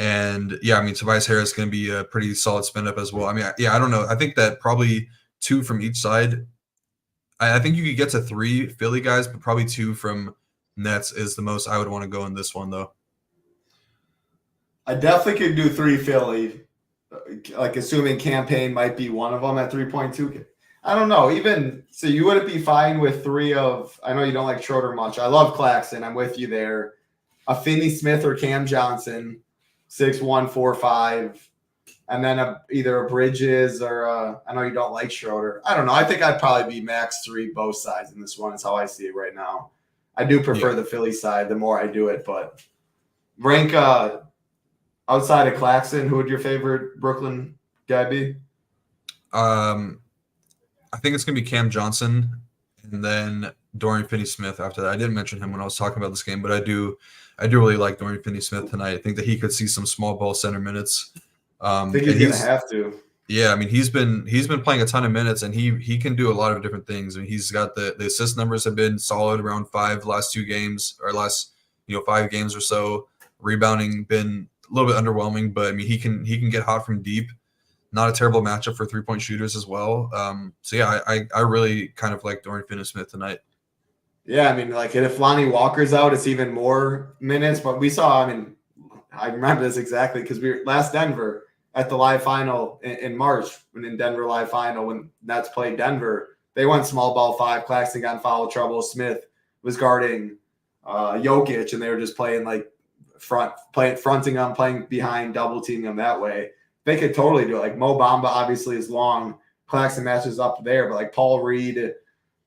[SPEAKER 3] And yeah, I mean, Tobias Harris is going to be a pretty solid spin up as well. I mean, yeah, I don't know. I think that probably 2 from each side. I think you could get to 3 Philly guys, but probably 2 from Nets is the most I would want to go in this one, though.
[SPEAKER 2] I definitely could do 3 Philly, like assuming Cam Payne might be one of them at 3.2. I don't know. Even so, you wouldn't be fine with 3 of. I know you don't like Schroeder much. I love Claxton. I'm with you there. A Finney-Smith or Cam Johnson, 6'1", 4'5", and then either a Bridges or I know you don't like Schroeder. I don't know. I think I'd probably be max 3 both sides in this one. Is how I see it right now. I do prefer the Philly side the more I do it, but rank outside of Claxton, who would your favorite Brooklyn guy be?
[SPEAKER 3] I think it's going to be Cam Johnson and then Dorian Finney-Smith after that. I didn't mention him when I was talking about this game, but I do really like Dorian Finney-Smith tonight. I think that he could see some small ball center minutes.
[SPEAKER 2] I think he's going to have to.
[SPEAKER 3] Yeah, I mean, he's been playing a ton of minutes, and he can do a lot of different things. I mean, he's got the assist numbers have been solid around 5 last 2 games or last 5 games or so. Rebounding been a little bit underwhelming, but I mean, he can get hot from deep. Not a terrible matchup for 3-point shooters as well. So yeah, I really kind of like Dorian Finney-Smith tonight.
[SPEAKER 2] Yeah, I mean, like if Lonnie Walker's out, it's even more minutes. But we saw, I mean, I remember this exactly because we were last Denver at the live final in March, when in Denver live final, when Nets played Denver, they went small ball 5. Claxton got in foul trouble. Smith was guarding Jokic, and they were just playing like fronting him, playing behind, double teaming him that way. They could totally do it. Like Mo Bamba obviously is long. Claxton matches up there, but like Paul Reed,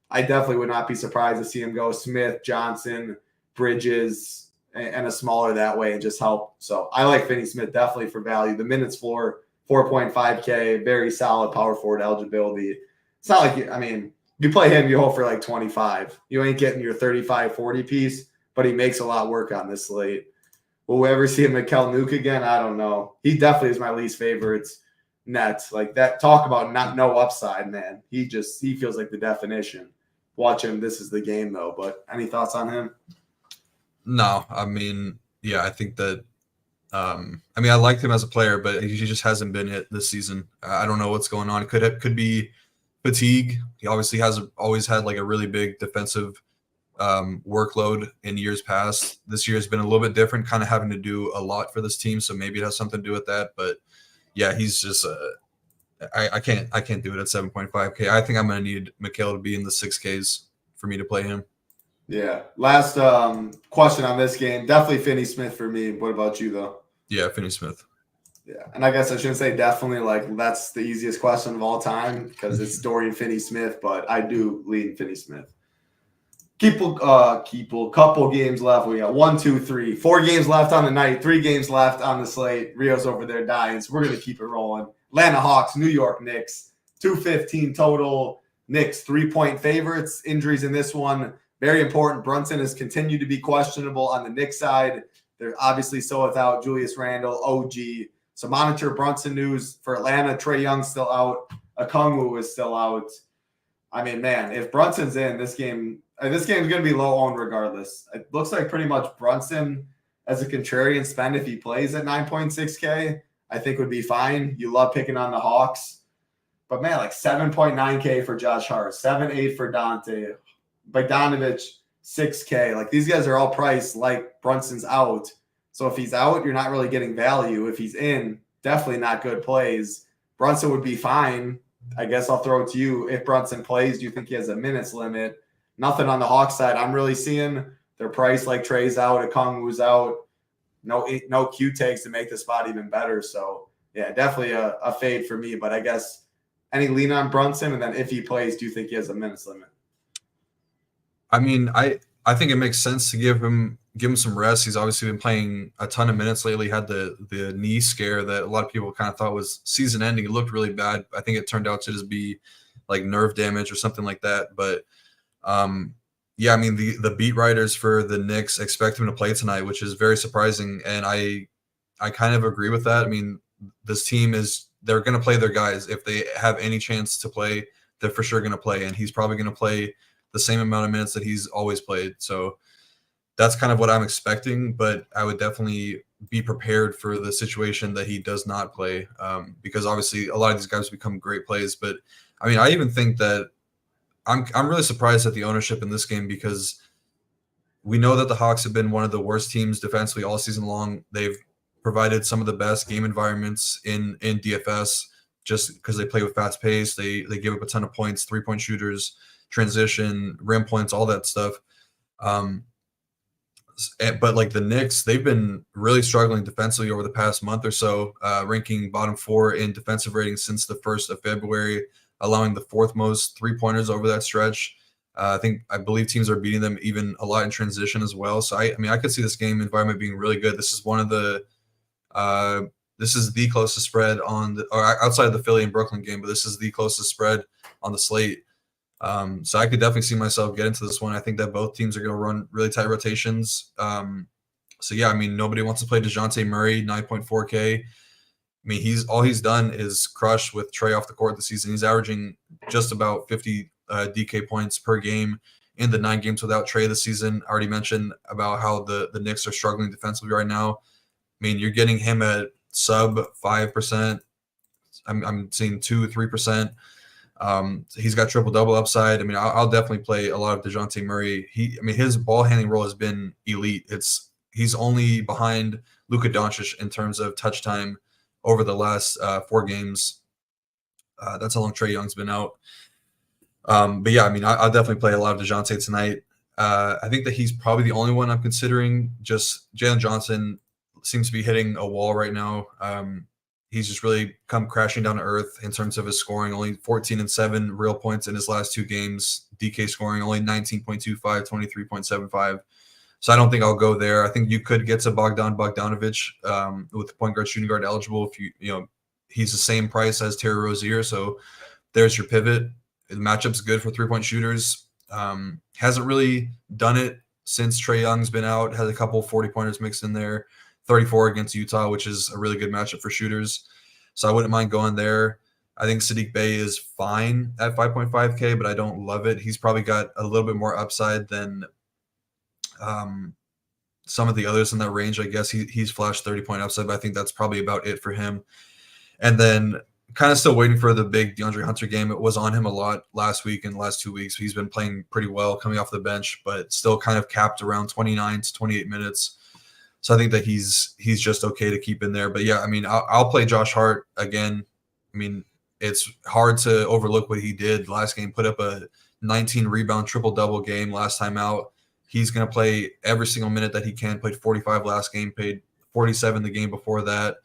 [SPEAKER 2] I definitely would not be surprised to see him go Smith, Johnson, Bridges, and a smaller that way and just help. So I like Finney Smith definitely for value. The minutes floor, 4.5K, very solid power forward eligibility. It's not like, you play him, you hope for like 25. You ain't getting your 35, 40 piece, but he makes a lot of work on this slate. Will we ever see a Mikal Nuke again? I don't know. He definitely is my least favorite net. Like that, talk about no upside, man. He feels like the definition. Watch him. This is the game, though. But any thoughts on him?
[SPEAKER 3] No, I think that I liked him as a player, but he just hasn't been it this season. I don't know what's going on. It could be fatigue. He obviously has always had like a really big defensive workload in years past. This year has been a little bit different, kind of having to do a lot for this team, so maybe it has something to do with that. But yeah, he's just I can't do it at 7.5K. I think I'm going to need Mikal to be in the 6Ks for me to play him.
[SPEAKER 2] Yeah. Last question on this game. Definitely Finney Smith for me. What about you, though?
[SPEAKER 3] Yeah, Finney Smith.
[SPEAKER 2] Yeah. And I guess I shouldn't say definitely. Like, that's the easiest question of all time because it's Dorian Finney-Smith, but I do lean Finney-Smith. Keep a couple games left. We got 1, 2, 3, 4 games left on the night, 3 games left on the slate. Rio's over there dying, so we're going to keep it rolling. Atlanta Hawks, New York Knicks, 215 total. Knicks 3-point favorites. Injuries in this one. Very important. Brunson has continued to be questionable on the Knicks side. They're obviously still without Julius Randle, OG. So monitor Brunson news for Atlanta. Trae Young's still out. Okongwu is still out. If Brunson's in this game is going to be low owned regardless. It looks like pretty much Brunson as a contrarian spend if he plays at 9.6K, I think would be fine. You love picking on the Hawks. But man, like 7.9K for Josh Hart, 7.8 for Dante. Bogdanovich, 6K. Like these guys are all priced like Brunson's out. So if he's out, you're not really getting value. If he's in, definitely not good plays. Brunson would be fine. I guess I'll throw it to you. If Brunson plays, do you think he has a minutes limit? Nothing on the Hawks side I'm really seeing. They're priced like Trae's out, Okongwu's out. No Q takes to make the spot even better. So yeah, definitely a fade for me. But I guess any lean on Brunson, and then if he plays, do you think he has a minutes limit?
[SPEAKER 3] I think it makes sense to give him some rest. He's obviously been playing a ton of minutes lately. Had the knee scare that a lot of people kind of thought was season ending. It looked really bad. I think it turned out to just be like nerve damage or something like that. But the beat writers for the Knicks expect him to play tonight, which is very surprising. And I kind of agree with that. This team they're going to play their guys. If they have any chance to play, they're for sure going to play. And he's probably going to play the same amount of minutes that he's always played. So that's kind of what I'm expecting, but I would definitely be prepared for the situation that he does not play, because obviously a lot of these guys become great plays. But I even think that I'm really surprised at the ownership in this game, because we know that the Hawks have been one of the worst teams defensively all season long. They've provided some of the best game environments in DFS just because they play with fast pace. They give up a ton of points, 3-point shooters, transition, rim points, all that stuff. But like the Knicks, they've been really struggling defensively over the past month or so, ranking bottom 4 in defensive rating since the 1st of February, allowing the 4th most 3-pointers over that stretch. I believe teams are beating them even a lot in transition as well. So I could see this game environment being really good. This is this is the closest spread outside of the Philly and Brooklyn game, but this is the closest spread on the slate. So I could definitely see myself get into this one. I think that both teams are going to run really tight rotations. Nobody wants to play DeJounte Murray, 9.4K. All he's done is crush with Trae off the court this season. He's averaging just about 50 DK points per game in the 9 games without Trae this season. I already mentioned about how the Knicks are struggling defensively right now. You're getting him at sub 5%. I'm seeing 2-3%. He's got triple-double upside. I'll definitely play a lot of DeJounte Murray. His ball handling role has been elite. He's only behind Luka Doncic in terms of touch time over the last 4 games. That's how long Trae Young's been out. I'll definitely play a lot of DeJounte tonight. I think that he's probably the only one I'm considering. Just Jalen Johnson seems to be hitting a wall right now. He's just really come crashing down to earth in terms of his scoring. Only 14 and 7 real points in his last 2 games. DK scoring only 19.25, 23.75. So I don't think I'll go there. I think you could get to Bogdanovich with the point guard, shooting guard eligible. If he's the same price as Terry Rozier. So there's your pivot. The matchup's good for 3-point shooters. Hasn't really done it since Trae Young's been out. Has a couple 40-pointers mixed in there. 34 against Utah, which is a really good matchup for shooters. So I wouldn't mind going there. I think Sadiq Bey is fine at 5.5K, but I don't love it. He's probably got a little bit more upside than some of the others in that range. I guess he's flashed 30-point upside, but I think that's probably about it for him. And then kind of still waiting for the big DeAndre Hunter game. It was on him a lot last week and the last 2 weeks. He's been playing pretty well coming off the bench, but still kind of capped around 29 to 28 minutes. So I think that he's just okay to keep in there. But yeah, I mean, I'll play Josh Hart again. I mean, it's hard to overlook what he did last game. Put up a 19 rebound triple-double game last time out. He's going to play every single minute that he can. Played 45 last game, played 47 the game before that.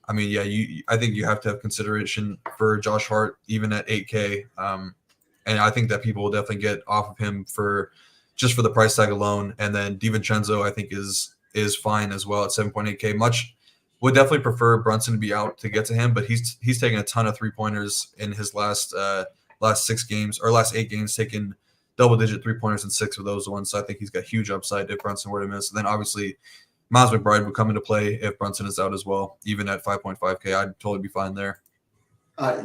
[SPEAKER 3] I mean, yeah, I think you have to have consideration for Josh Hart even at 8K. And I think that people will definitely get off of him for the price tag alone. And then DiVincenzo, I think, is fine as well at 7.8K. Would definitely prefer Brunson to be out to get to him, but he's taken a ton of 3-pointers in his last 6 games or last 8 games, taking double-digit 3-pointers in 6 of those ones. So I think he's got huge upside if Brunson were to miss. And then obviously Miles McBride would come into play if Brunson is out as well. Even at 5.5K, I'd totally be fine there.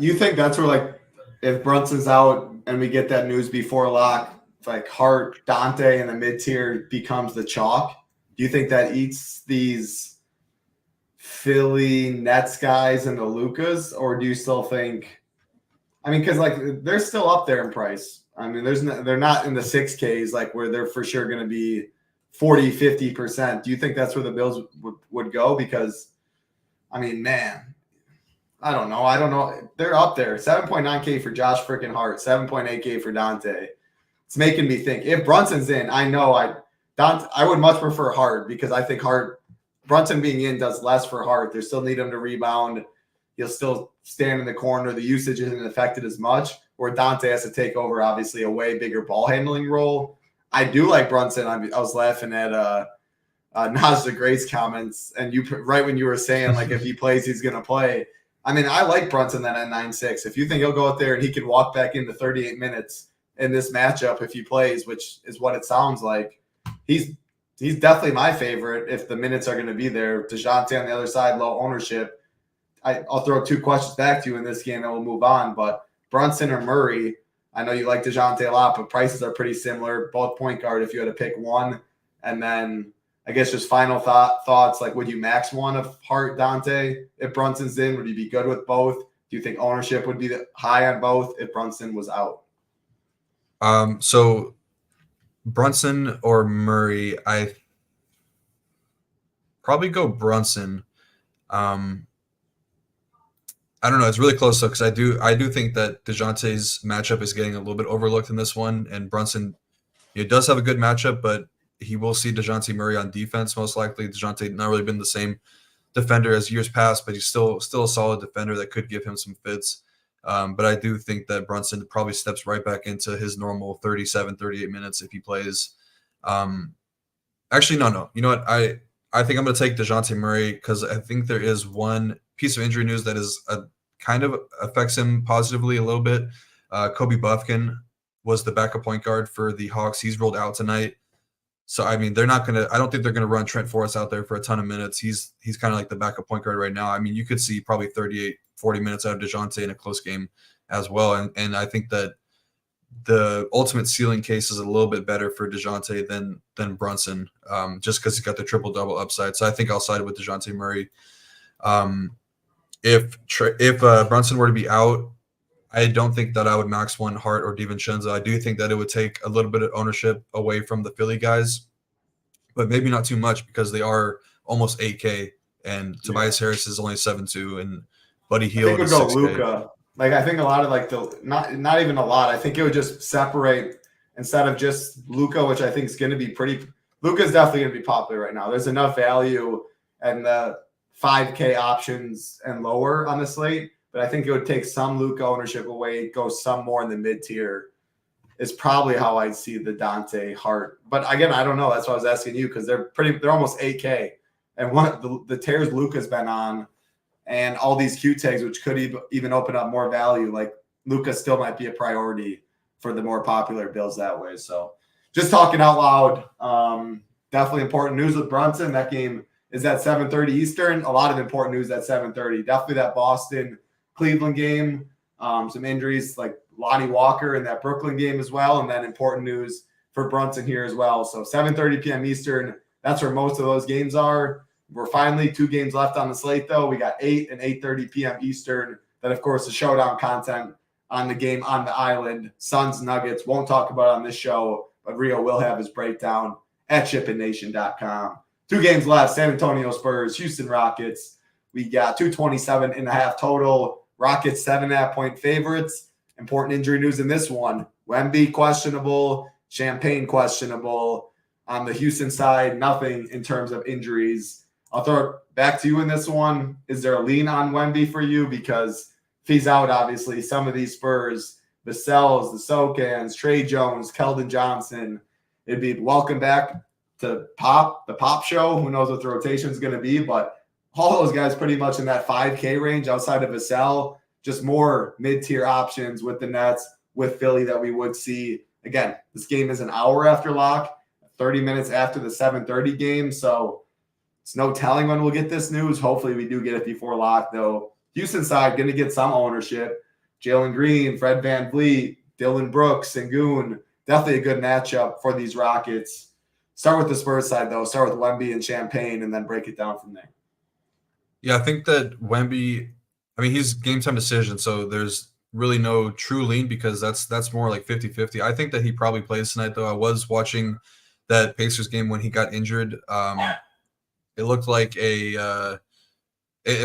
[SPEAKER 2] You think that's where, like, if Brunson's out and we get that news before lock, like Hart, Dante in the mid-tier becomes the chalk? Do you think that eats these Philly Nets guys and the Lucas, or do you still think? I mean, because like they're still up there in price. I mean, they're not in the 6Ks like where they're for sure going to be 40-50%. Do you think that's where the Bills would go? Because I mean, man, I don't know. They're up there. 7.9K for Josh freaking Hart, 7.8K for Dante. It's making me think if Brunson's in, I would much prefer Hart because I think Brunson being in does less for Hart. They still need him to rebound. He'll still stand in the corner. The usage isn't affected as much. Where Dante has to take over, obviously, a way bigger ball handling role. I do like Brunson. I was laughing at Nas the Great's comments, and right when you were saying like if he plays, he's gonna play. I mean, I like Brunson then at 9.6. If you think he'll go out there and he can walk back into 38 minutes in this matchup if he plays, which is what it sounds like, he's definitely my favorite if the minutes are going to be there. DeJounte on the other side, low ownership. I'll throw 2 questions back to you in this game and we'll move on. But Brunson or Murray, I know you like DeJounte a lot, but prices are pretty similar. Both point guard if you had to pick one. And then I guess just final thoughts, like would you max one of Hart, Dante if Brunson's in? Would you be good with both? Do you think ownership would be high on both if Brunson was out?
[SPEAKER 3] So Brunson or Murray, I probably go Brunson. I don't know. It's really close though, because I do think that DeJounte's matchup is getting a little bit overlooked in this one, and Brunson, does have a good matchup, but he will see DeJounte Murray on defense most likely. DeJounte not really been the same defender as years past, but he's still a solid defender that could give him some fits. But I do think that Brunson probably steps right back into his normal 37, 38 minutes if he plays. Actually, no. You know what? I think I'm going to take DeJounte Murray because I think there is one piece of injury news that is kind of affects him positively a little bit. Kobe Buffkin was the backup point guard for the Hawks. He's rolled out tonight. So, I mean, I don't think they're going to run Trent Forrest out there for a ton of minutes. He's kind of like the backup point guard right now. I mean, you could see probably 38, 40 minutes out of DeJounte in a close game as well. And I think that the ultimate ceiling case is a little bit better for DeJounte than Brunson, just because he's got the triple-double upside. So I think I'll side with DeJounte Murray. If Brunson were to be out, I don't think that I would max one Hart or DiVincenzo. I do think that it would take a little bit of ownership away from the Philly guys, but maybe not too much because they are almost 8K, and Tobias Harris is only 7.2, and Buddy Hield is 6K. I think we'd go
[SPEAKER 2] Luka. Like I think a lot of like not even a lot. I think it would just separate instead of just Luka, which I think is going to be pretty. Luka's definitely going to be popular right now. There's enough value and the 5K options and lower on the slate, but I think it would take some Luka ownership away, go some more in the mid tier. is probably how I'd see the Dante Hart. But again, I don't know. That's why I was asking you, because they're almost 8K. And the tears Luka's been on, and all these Q tags, which could even open up more value. Like Luka still might be a priority for the more popular bills that way. So just talking out loud. Definitely important news with Brunson. That game is at 7:30 Eastern. A lot of important news at 7:30. Definitely that Boston Cleveland game. Some injuries like Lonnie Walker in that Brooklyn game as well. And then important news for Brunson here as well. So 7:30 p.m. Eastern. That's where most of those games are. We're finally 2 games left on the slate, though. We got 8 and 8:30 p.m. Eastern. That, of course, is showdown content on the game on the island. Suns Nuggets. Won't talk about it on this show, but Rio will have his breakdown at SHIPITNation.com. 2 games left. San Antonio Spurs, Houston Rockets. We got 227.5 total. Rockets 7.5-point favorites. Important injury news in this one. Wemby questionable. Champagne questionable. On the Houston side, nothing in terms of injuries. I'll throw it back to you in this one. Is there a lean on Wemby for you? Because if he's out, obviously, some of these Spurs, the Sells, the Sokans, Trey Jones, Keldon Johnson, it'd be welcome back to the Pop show. Who knows what the rotation is going to be, but all those guys pretty much in that 5K range outside of Vassell, just more mid-tier options with the Nets, with Philly that we would see. Again, this game is an hour after lock, 30 minutes after the 7:30 game, so it's no telling when we'll get this news. Hopefully we do get it before lock, though. Houston side going to get some ownership. Jalen Green, Fred VanVleet, Dylan Brooks, Sengun. Definitely a good matchup for these Rockets. Start with the Spurs side, though. Start with Wemby and Champagne, and then break it down from there.
[SPEAKER 3] Yeah, I think that Wemby, I mean, he's game time decision, so there's really no true lean because that's more like 50-50. I think that he probably plays tonight, though. I was watching that Pacers game when he got injured. It looked like it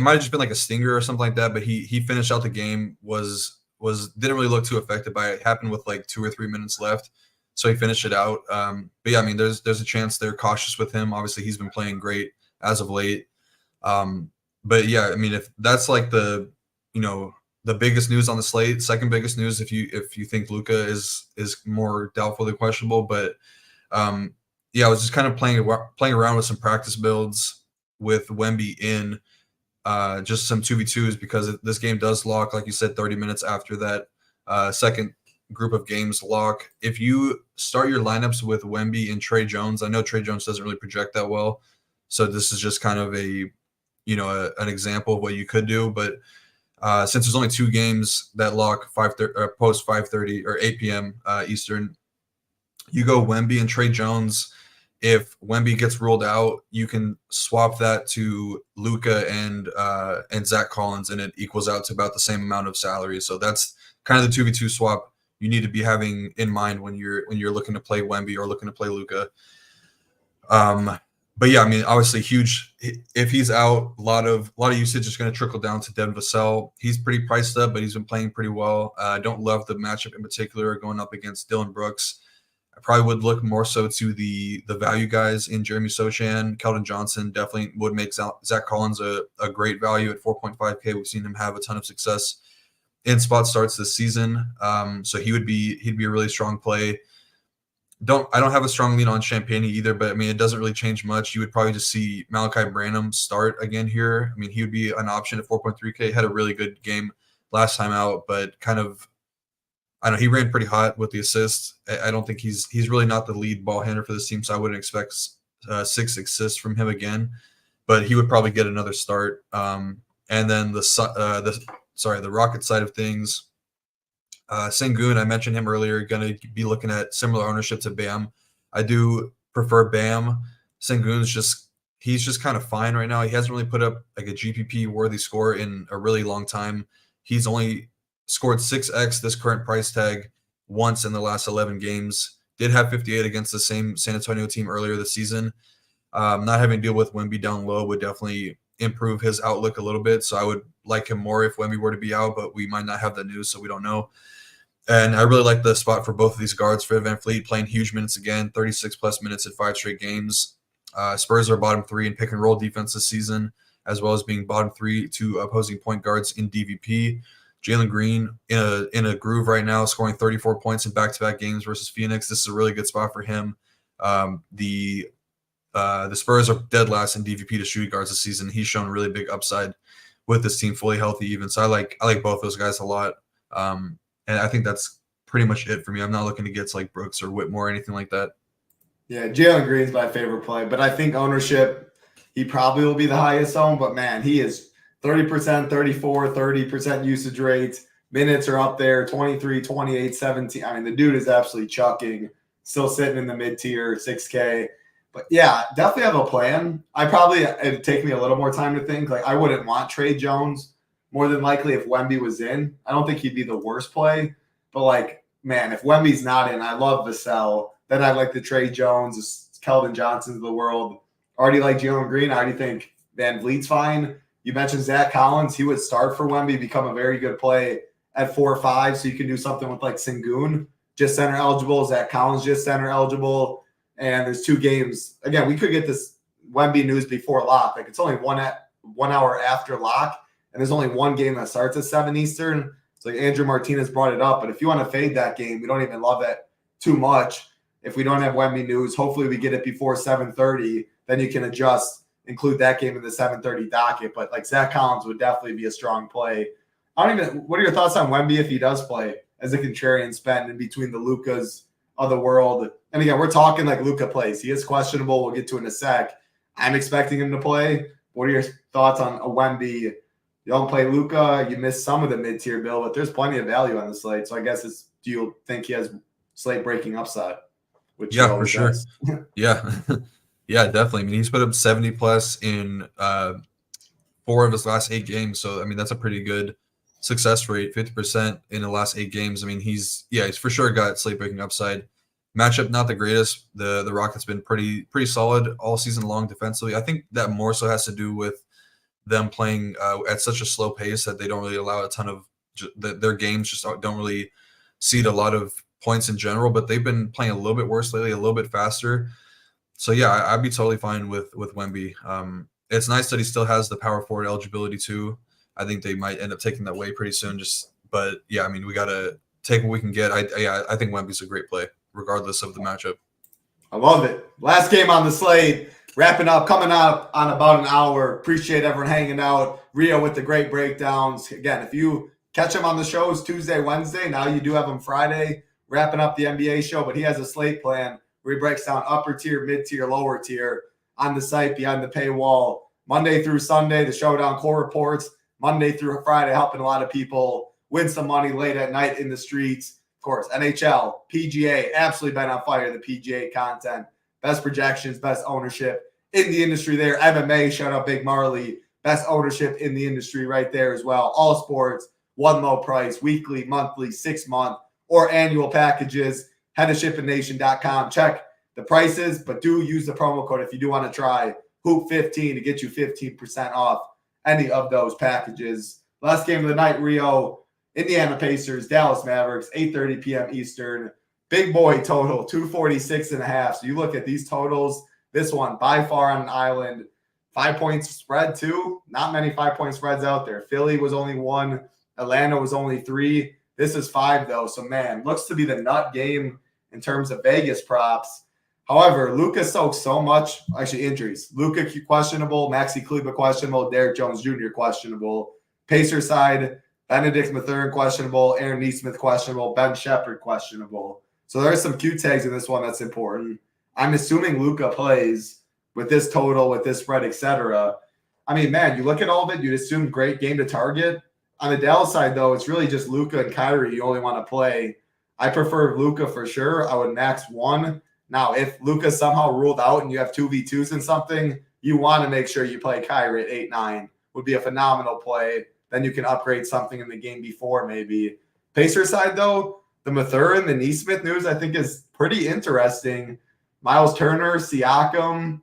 [SPEAKER 3] might have just been like a stinger or something like that, but he finished out the game, didn't really look too affected by it. It happened with like 2 or 3 minutes left, so he finished it out. But yeah, I mean, there's a chance they're cautious with him. Obviously, he's been playing great as of late. But yeah, I mean, if that's like the biggest news on the slate, second biggest news if you think Luka is more doubtful than questionable. But yeah, I was just kind of playing around with some practice builds with Wemby in. Just some 2v2s because this game does lock, like you said, 30 minutes after that second group of games lock. If you start your lineups with Wemby and Trey Jones, I know Trey Jones doesn't really project that well, so this is just kind of an example of what you could do. But since there's only 2 games that lock post 5:30 or 8 p.m. Eastern, you go Wemby and Trey Jones. If Wemby gets ruled out, you can swap that to Luka and Zach Collins, and it equals out to about the same amount of salary. So that's kind of the 2v2 swap you need to be having in mind when you're looking to play Wemby or looking to play Luka. But yeah, I mean, obviously huge. If he's out, a lot of usage is going to trickle down to Devin Vassell. He's pretty priced up, but he's been playing pretty well. I don't love the matchup in particular going up against Dylan Brooks. I probably would look more so to the value guys in Jeremy Sochan. Keldon Johnson definitely would make Zach Collins a great value at 4.5K. We've seen him have a ton of success in spot starts this season. So he'd be a really strong play. I don't have a strong lean on Champagne either, but I mean, it doesn't really change much. You would probably just see Malachi Branham start again here. I mean, he would be an option at 4.3K. Had a really good game last time out, but kind of, I don't know, he ran pretty hot with the assists. I don't think he's really not the lead ball handler for this team, so I wouldn't expect 6 assists from him again. But he would probably get another start. And then the Rocket side of things, Sengun, I mentioned him earlier, going to be looking at similar ownership to Bam. I do prefer Bam. Sengun's he's just kind of fine right now. He hasn't really put up like a GPP worthy score in a really long time. He's only scored 6x this current price tag once in the last 11 games. Did have 58 against the same San Antonio team earlier this season. Not having to deal with Wemby down low would definitely improve his outlook a little bit. So I would like him more if Wemby were to be out, but we might not have the news, so we don't know. And I really like the spot for both of these guards. Fred VanVleet playing huge minutes again, 36-plus minutes in 5 straight games. Spurs are bottom 3 in pick-and-roll defense this season, as well as being bottom 3 to opposing point guards in DVP. Jalen Green in a groove right now, scoring 34 points in back-to-back games versus Phoenix. This is a really good spot for him. The Spurs are dead last in DVP to shooting guards this season. He's shown really big upside with this team fully healthy even. So I like both those guys a lot. And I think that's pretty much it for me. I'm not looking to get to like Brooks or Whitmore or anything like that.
[SPEAKER 2] Yeah, Jalen Green's my favorite play, but I think ownership, he probably will be the highest owned, but man, he is 30%, 34, 30% usage rates. Minutes are up there, 23, 28, 17. I mean, the dude is absolutely chucking, still sitting in the mid-tier, 6K. But yeah, definitely have a plan. It'd take me a little more time to think. Like, I wouldn't want Trey Jones more than likely if Wemby was in. I don't think he'd be the worst play. But like, man, if Wemby's not in, I love Vassell. Then I like the Trey Jones, Keldon Johnsons of the world. Already like Jalen Green. I already think Van Vliet's fine. You mentioned Zach Collins. He would start for Wemby, become a very good play at 4 or 5. So you can do something with like Sengun, just center eligible. Zach Collins, just center eligible. And there's 2 games. Again, we could get this Wemby news before lock. Like, it's only 1 hour after lock. And there's only 1 game that starts at 7 Eastern. So like Andrew Martinez brought it up. But if you want to fade that game, we don't even love that too much. If we don't have Wemby news, hopefully we get it before 7:30. Then you can include that game in the 7:30 docket. But like Zach Collins would definitely be a strong play. What are your thoughts on Wemby if he does play as a contrarian spend in between the Lukas of the world? And again, we're talking like Luka plays. He is questionable. We'll get to it in a sec. I'm expecting him to play. What are your thoughts on a Wemby? You don't play Luka. You miss some of the mid-tier bill, but there's plenty of value on the slate. So I guess do you think he has slate breaking upside?
[SPEAKER 3] Yeah, for sure. Yeah. Yeah, definitely. I mean, he's put up 70 plus in 4 of his last 8 games. So, I mean, that's a pretty good success rate, 50% in the last 8 games. I mean, he's for sure got slate breaking upside. Matchup, not the greatest. The Rockets been pretty solid all season long defensively. I think that more so has to do with them playing at such a slow pace that they don't really allow a ton of their games just don't really cede a lot of points in general, but they've been playing a little bit worse lately, a little bit faster. So yeah, I'd be totally fine with Wemby. It's nice that he still has the power forward eligibility too. I think they might end up taking that away pretty soon. But yeah, I mean, we gotta take what we can get. I think Wemby's a great play, regardless of the matchup.
[SPEAKER 2] I love it. Last game on the slate, wrapping up, coming up on about an hour. Appreciate everyone hanging out. Rio with the great breakdowns. Again, if you catch him on the shows Tuesday, Wednesday, now you do have him Friday, wrapping up the NBA show, but he has a slate plan where he breaks down upper tier, mid tier, lower tier on the site behind the paywall. Monday through Sunday, the Showdown core reports. Monday through Friday, helping a lot of people win some money late at night in the streets. Of course, NHL, PGA, absolutely been on fire, the PGA content. Best projections, best ownership in the industry there. MMA, shout out Big Marley. Best ownership in the industry right there as well. All sports, one low price, weekly, monthly, 6-month, or annual packages. Head to ShipItNation.com. Check the prices, but do use the promo code if you do want to try Hoop15 to get you 15% off any of those packages. Last game of the night, Rio, Indiana Pacers, Dallas Mavericks, 8:30 p.m. Eastern. Big boy total, 246.5. So you look at these totals. This one, by far on an island. 5 points spread, too. Not many 5-point spreads out there. Philly was only 1. Atlanta was only 3. This is 5, though. So, man, looks to be the nut game in terms of Vegas props. However, Luka soaks so much. Actually, injuries. Luka questionable. Maxi Kleber questionable. Derek Jones Jr. questionable. Pacer side, Benedict Mathurin questionable. Aaron Nesmith questionable. Ben Shepherd questionable. So there are some Q tags in this one that's important. I'm assuming Luka plays with this total, with this spread, etc. I mean, man, you look at all of it, you'd assume great game to target. On the Dallas side, though, it's really just Luka and Kyrie you only want to play. I prefer Luka for sure. I would max 1. Now, if Luka somehow ruled out and you have 2v2s in something, you want to make sure you play Kyrie at 8-9. Would be a phenomenal play. Then you can upgrade something in the game before maybe. Pacer side, though, the Mathurin, the Nesmith news, I think is pretty interesting. Miles Turner, Siakam.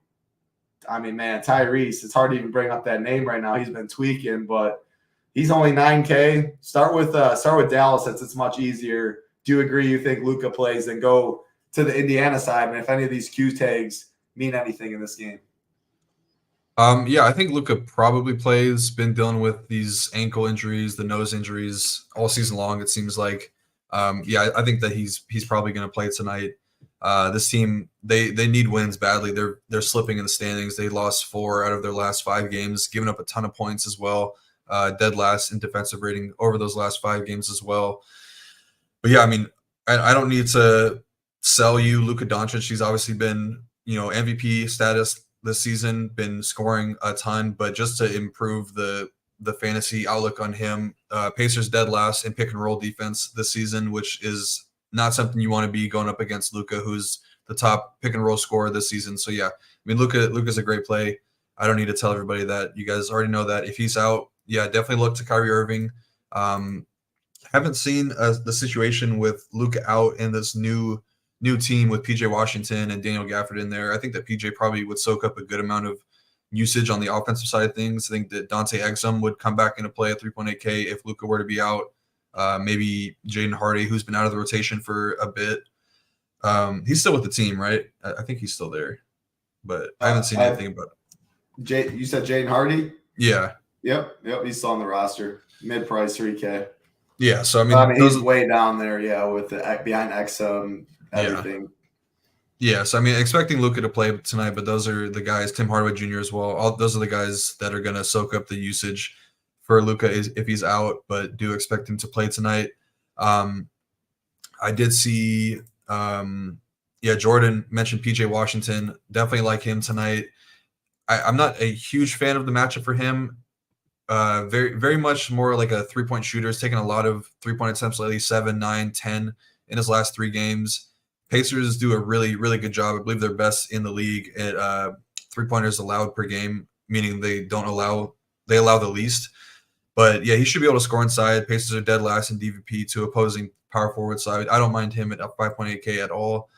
[SPEAKER 2] I mean, man, Tyrese. It's hard to even bring up that name right now. He's been tweaking, but he's only 9K. Start with Dallas, since it's much easier. Do you agree? You think Luka plays? Then go to the Indiana side. And if any of these Q tags mean anything in this game.
[SPEAKER 3] Yeah, I think Luka probably plays. Been dealing with these ankle injuries, the nose injuries all season long. It seems like. Yeah, I think that he's probably going to play tonight. This team they need wins badly. They're slipping in the standings. They lost 4 out of their last 5 games, giving up a ton of points as well. Dead last in defensive rating over those last 5 games as well. But yeah, I mean, I don't need to sell you Luka Doncic. He's obviously been MVP status this season, been scoring a ton, but just to improve the fantasy outlook on him, Pacers dead last in pick and roll defense this season, which is not something you want to be going up against Luka, who's the top pick and roll scorer this season. So yeah, I mean Luka's a great play. I don't need to tell everybody that. You guys already know that. If he's out, yeah, definitely look to Kyrie Irving. Haven't seen the situation with Luka out in this new team with PJ Washington and Daniel Gafford in there. I think that PJ probably would soak up a good amount of usage on the offensive side of things. I think that Dante Exum would come back into play at 3.8K if Luka were to be out. Maybe Jaden Hardy, who's been out of the rotation for a bit. He's still with the team, right? I think he's still there, but I haven't seen anything about it.
[SPEAKER 2] You said Jaden Hardy?
[SPEAKER 3] Yeah.
[SPEAKER 2] Yep. He's still on the roster. Mid-price 3K.
[SPEAKER 3] Yeah, so I mean
[SPEAKER 2] he's way down there, yeah, with the behind Exum, everything.
[SPEAKER 3] Yeah, so I mean, expecting Luka to play tonight, but those are the guys, Tim Hardaway Jr. as well. Those are the guys that are going to soak up the usage for Luka if he's out, but do expect him to play tonight. I did see, Jordan mentioned PJ Washington. Definitely like him tonight. I'm not a huge fan of the matchup for him. Very, very much more like a 3-point shooter. He's taken a lot of 3-point attempts lately, 7, 9, 10 in his last 3 games. Pacers do a really, really good job. I believe they're best in the league at 3-pointers allowed per game, meaning they allow the least. But yeah, he should be able to score inside. Pacers are dead last in DVP to opposing power forward side. I don't mind him at 5.8K at all.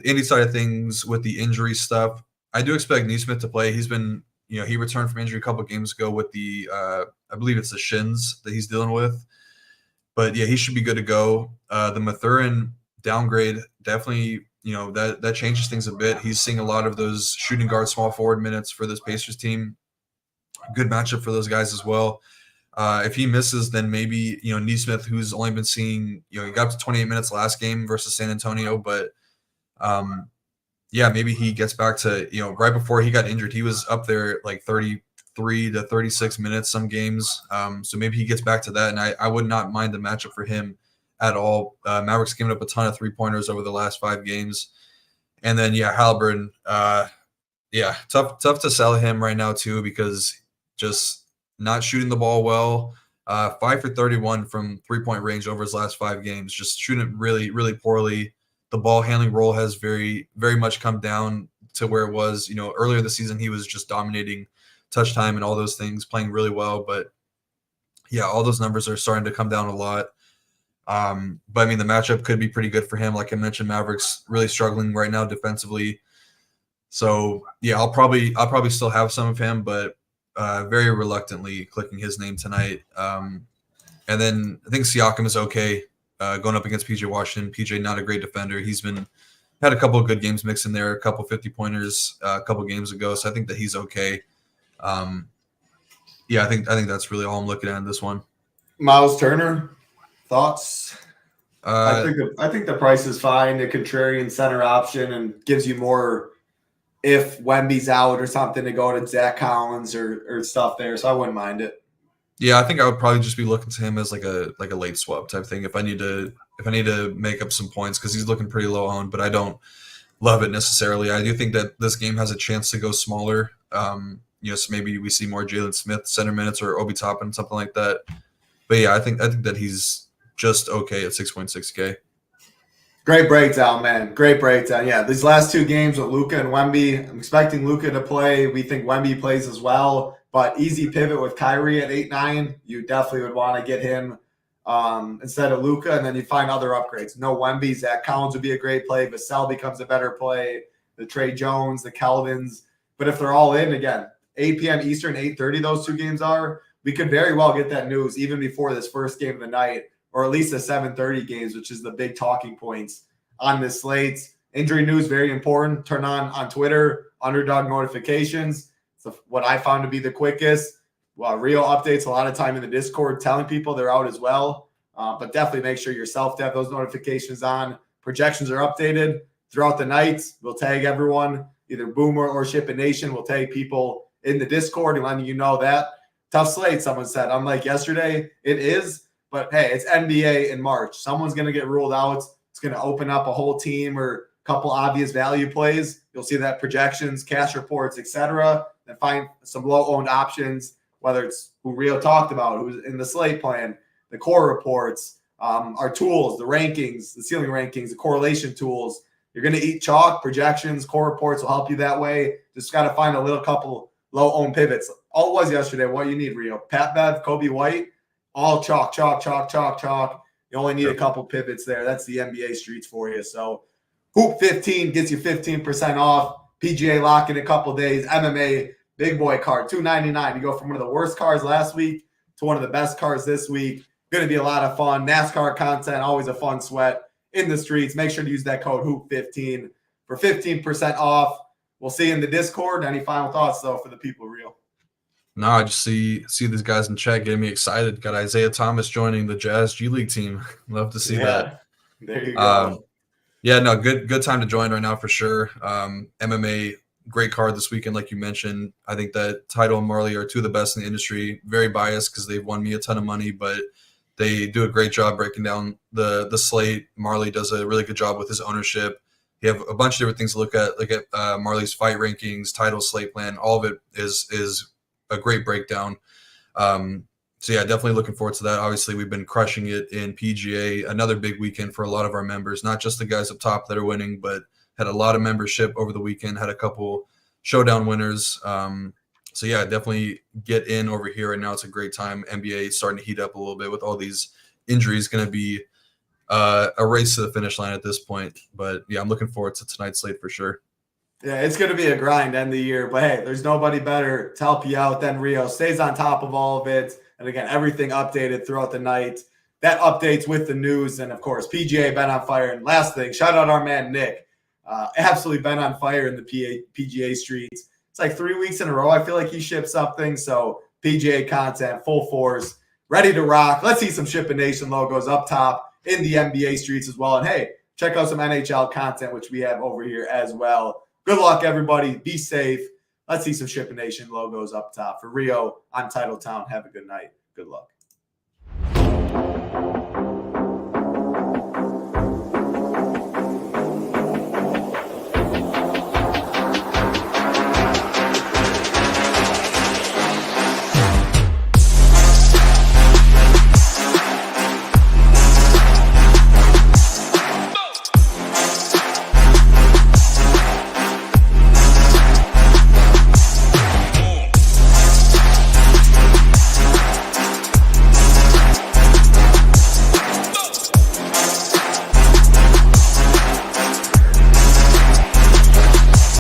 [SPEAKER 3] Indy side of things with the injury stuff, I do expect Nesmith to play. He's been, he returned from injury a couple of games ago with the, I believe it's the shins that he's dealing with. But yeah, he should be good to go. The Mathurin downgrade definitely, that changes things a bit. He's seeing a lot of those shooting guard, small forward minutes for this Pacers team. Good matchup for those guys as well. If he misses, then maybe Nesmith, who's only been seeing, he got up to 28 minutes last game versus San Antonio, but maybe he gets back to right before he got injured, he was up there like 33 to 36 minutes some games. So maybe he gets back to that, and I would not mind the matchup for him at all. Mavericks giving up a ton of 3-pointers over the last 5 games. And then, Halliburton, tough to sell him right now too, because just not shooting the ball well. 5 for 31 from 3-point range over his last 5 games, just shooting it really, really poorly. The ball handling role has very, very much come down to where it was, earlier this season. He was just dominating touch time and all those things, playing really well. But yeah, all those numbers are starting to come down a lot. But I mean, the matchup could be pretty good for him. Like I mentioned, Mavericks really struggling right now defensively. So yeah, I'll probably still have some of him, but very reluctantly clicking his name tonight. And then I think Siakam is okay going up against PJ Washington. PJ, not a great defender. He's had a couple of good games mixed in there, a couple 50-pointers a couple games ago. So I think that he's okay. I think that's really all I'm looking at in this one.
[SPEAKER 2] Miles Turner, thoughts? I think the price is fine. The contrarian center option and gives you more if Wemby's out or something to go to Zach Collins or stuff there. So I wouldn't mind it.
[SPEAKER 3] Yeah, I think I would probably just be looking to him as like a late swap type thing if I need to make up some points, because he's looking pretty low owned, but I don't love it necessarily. I do think that this game has a chance to go smaller. So maybe we see more Jalen Smith center minutes or Obi Toppin, something like that. But yeah, I think that he's just okay at 6.6K.
[SPEAKER 2] Great breakdown, man. Great breakdown. Yeah, these last 2 games with Luka and Wemby, I'm expecting Luka to play. We think Wemby plays as well. But easy pivot with Kyrie at 8-9. You definitely would want to get him instead of Luka, and then you find other upgrades. No Wemby, Zach Collins would be a great play. Vassell becomes a better play. The Trey Jones, the Kelvins. But if they're all in, again, 8 p.m. Eastern, 8:30 those 2 games are, we could very well get that news even before this first game of the night, or at least the 7:30 games, which is the big talking points on this slate. Injury news, very important. Turn on Twitter, underdog notifications. It's what I found to be the quickest. Well, Rio updates a lot of time in the Discord telling people they're out as well. But definitely make sure yourself to have those notifications on. Projections are updated throughout the night. We'll tag everyone, either Boomer or SHIPIT Nation. We'll tag people in the Discord and letting you know that. Tough slate, someone said. Unlike yesterday, it is. But, hey, it's NBA in March. Someone's going to get ruled out. It's going to open up a whole team or a couple obvious value plays. You'll see that projections, cash reports, etc. And find some low-owned options, whether it's who Rio talked about, who's in the slate plan, the core reports, our tools, the rankings, the ceiling rankings, the correlation tools. You're going to eat chalk, projections, core reports will help you that way. Just got to find a little couple low-owned pivots. All it was yesterday, what you need, Rio. Pat Bev, Kobe White, all chalk, chalk, chalk, chalk, chalk. You only need a couple pivots there. That's the NBA streets for you. So Hoop 15 gets you 15% off. PGA lock in a couple days. MMA big boy card, $299. You go from one of the worst cards last week to one of the best cards this week. Going to be a lot of fun. NASCAR content, always a fun sweat in the streets. Make sure to use that code HOOP15 for 15% off. We'll see you in the Discord. Any final thoughts, though, for the people, Real?
[SPEAKER 3] No, I just see these guys in chat getting me excited. Got Isaiah Thomas joining the Jazz G League team. Love to see that.
[SPEAKER 2] There you go.
[SPEAKER 3] Yeah, no, good time to join right now for sure. MMA, great card this weekend, like you mentioned. I think that Tidal and Marley are two of the best in the industry. Very biased because they've won me a ton of money, but they do a great job breaking down the slate. Marley does a really good job with his ownership. You have a bunch of different things to look at. Look at Marley's fight rankings, Tidal slate plan. All of it is a great breakdown. So yeah, definitely looking forward to that. Obviously, we've been crushing it in PGA. Another big weekend for a lot of our members, not just the guys up top that are winning, but had a lot of membership over the weekend, had a couple showdown winners. So yeah, definitely get in over here. And now it's a great time. NBA starting to heat up a little bit with all these injuries. Going to be a race to the finish line at this point. But yeah, I'm looking forward to tonight's slate for sure.
[SPEAKER 2] Yeah, it's going to be a grind end of the year. But hey, there's nobody better to help you out than Rio. Stays on top of all of it. And again, everything updated throughout the night. That updates with the news. And of course, PGA been on fire. And last thing, shout out our man, Nick. Absolutely been on fire in the PGA streets. It's like 3 weeks in a row. I feel like he shipped something. So PGA content, full force, ready to rock. Let's see some SHIPIT Nation logos up top in the NBA streets as well. And hey, check out some NHL content, which we have over here as well. Good luck, everybody. Be safe. Let's see some SHIPIT Nation logos up top. For Rio, I'm Titletown. Have a good night. Good luck.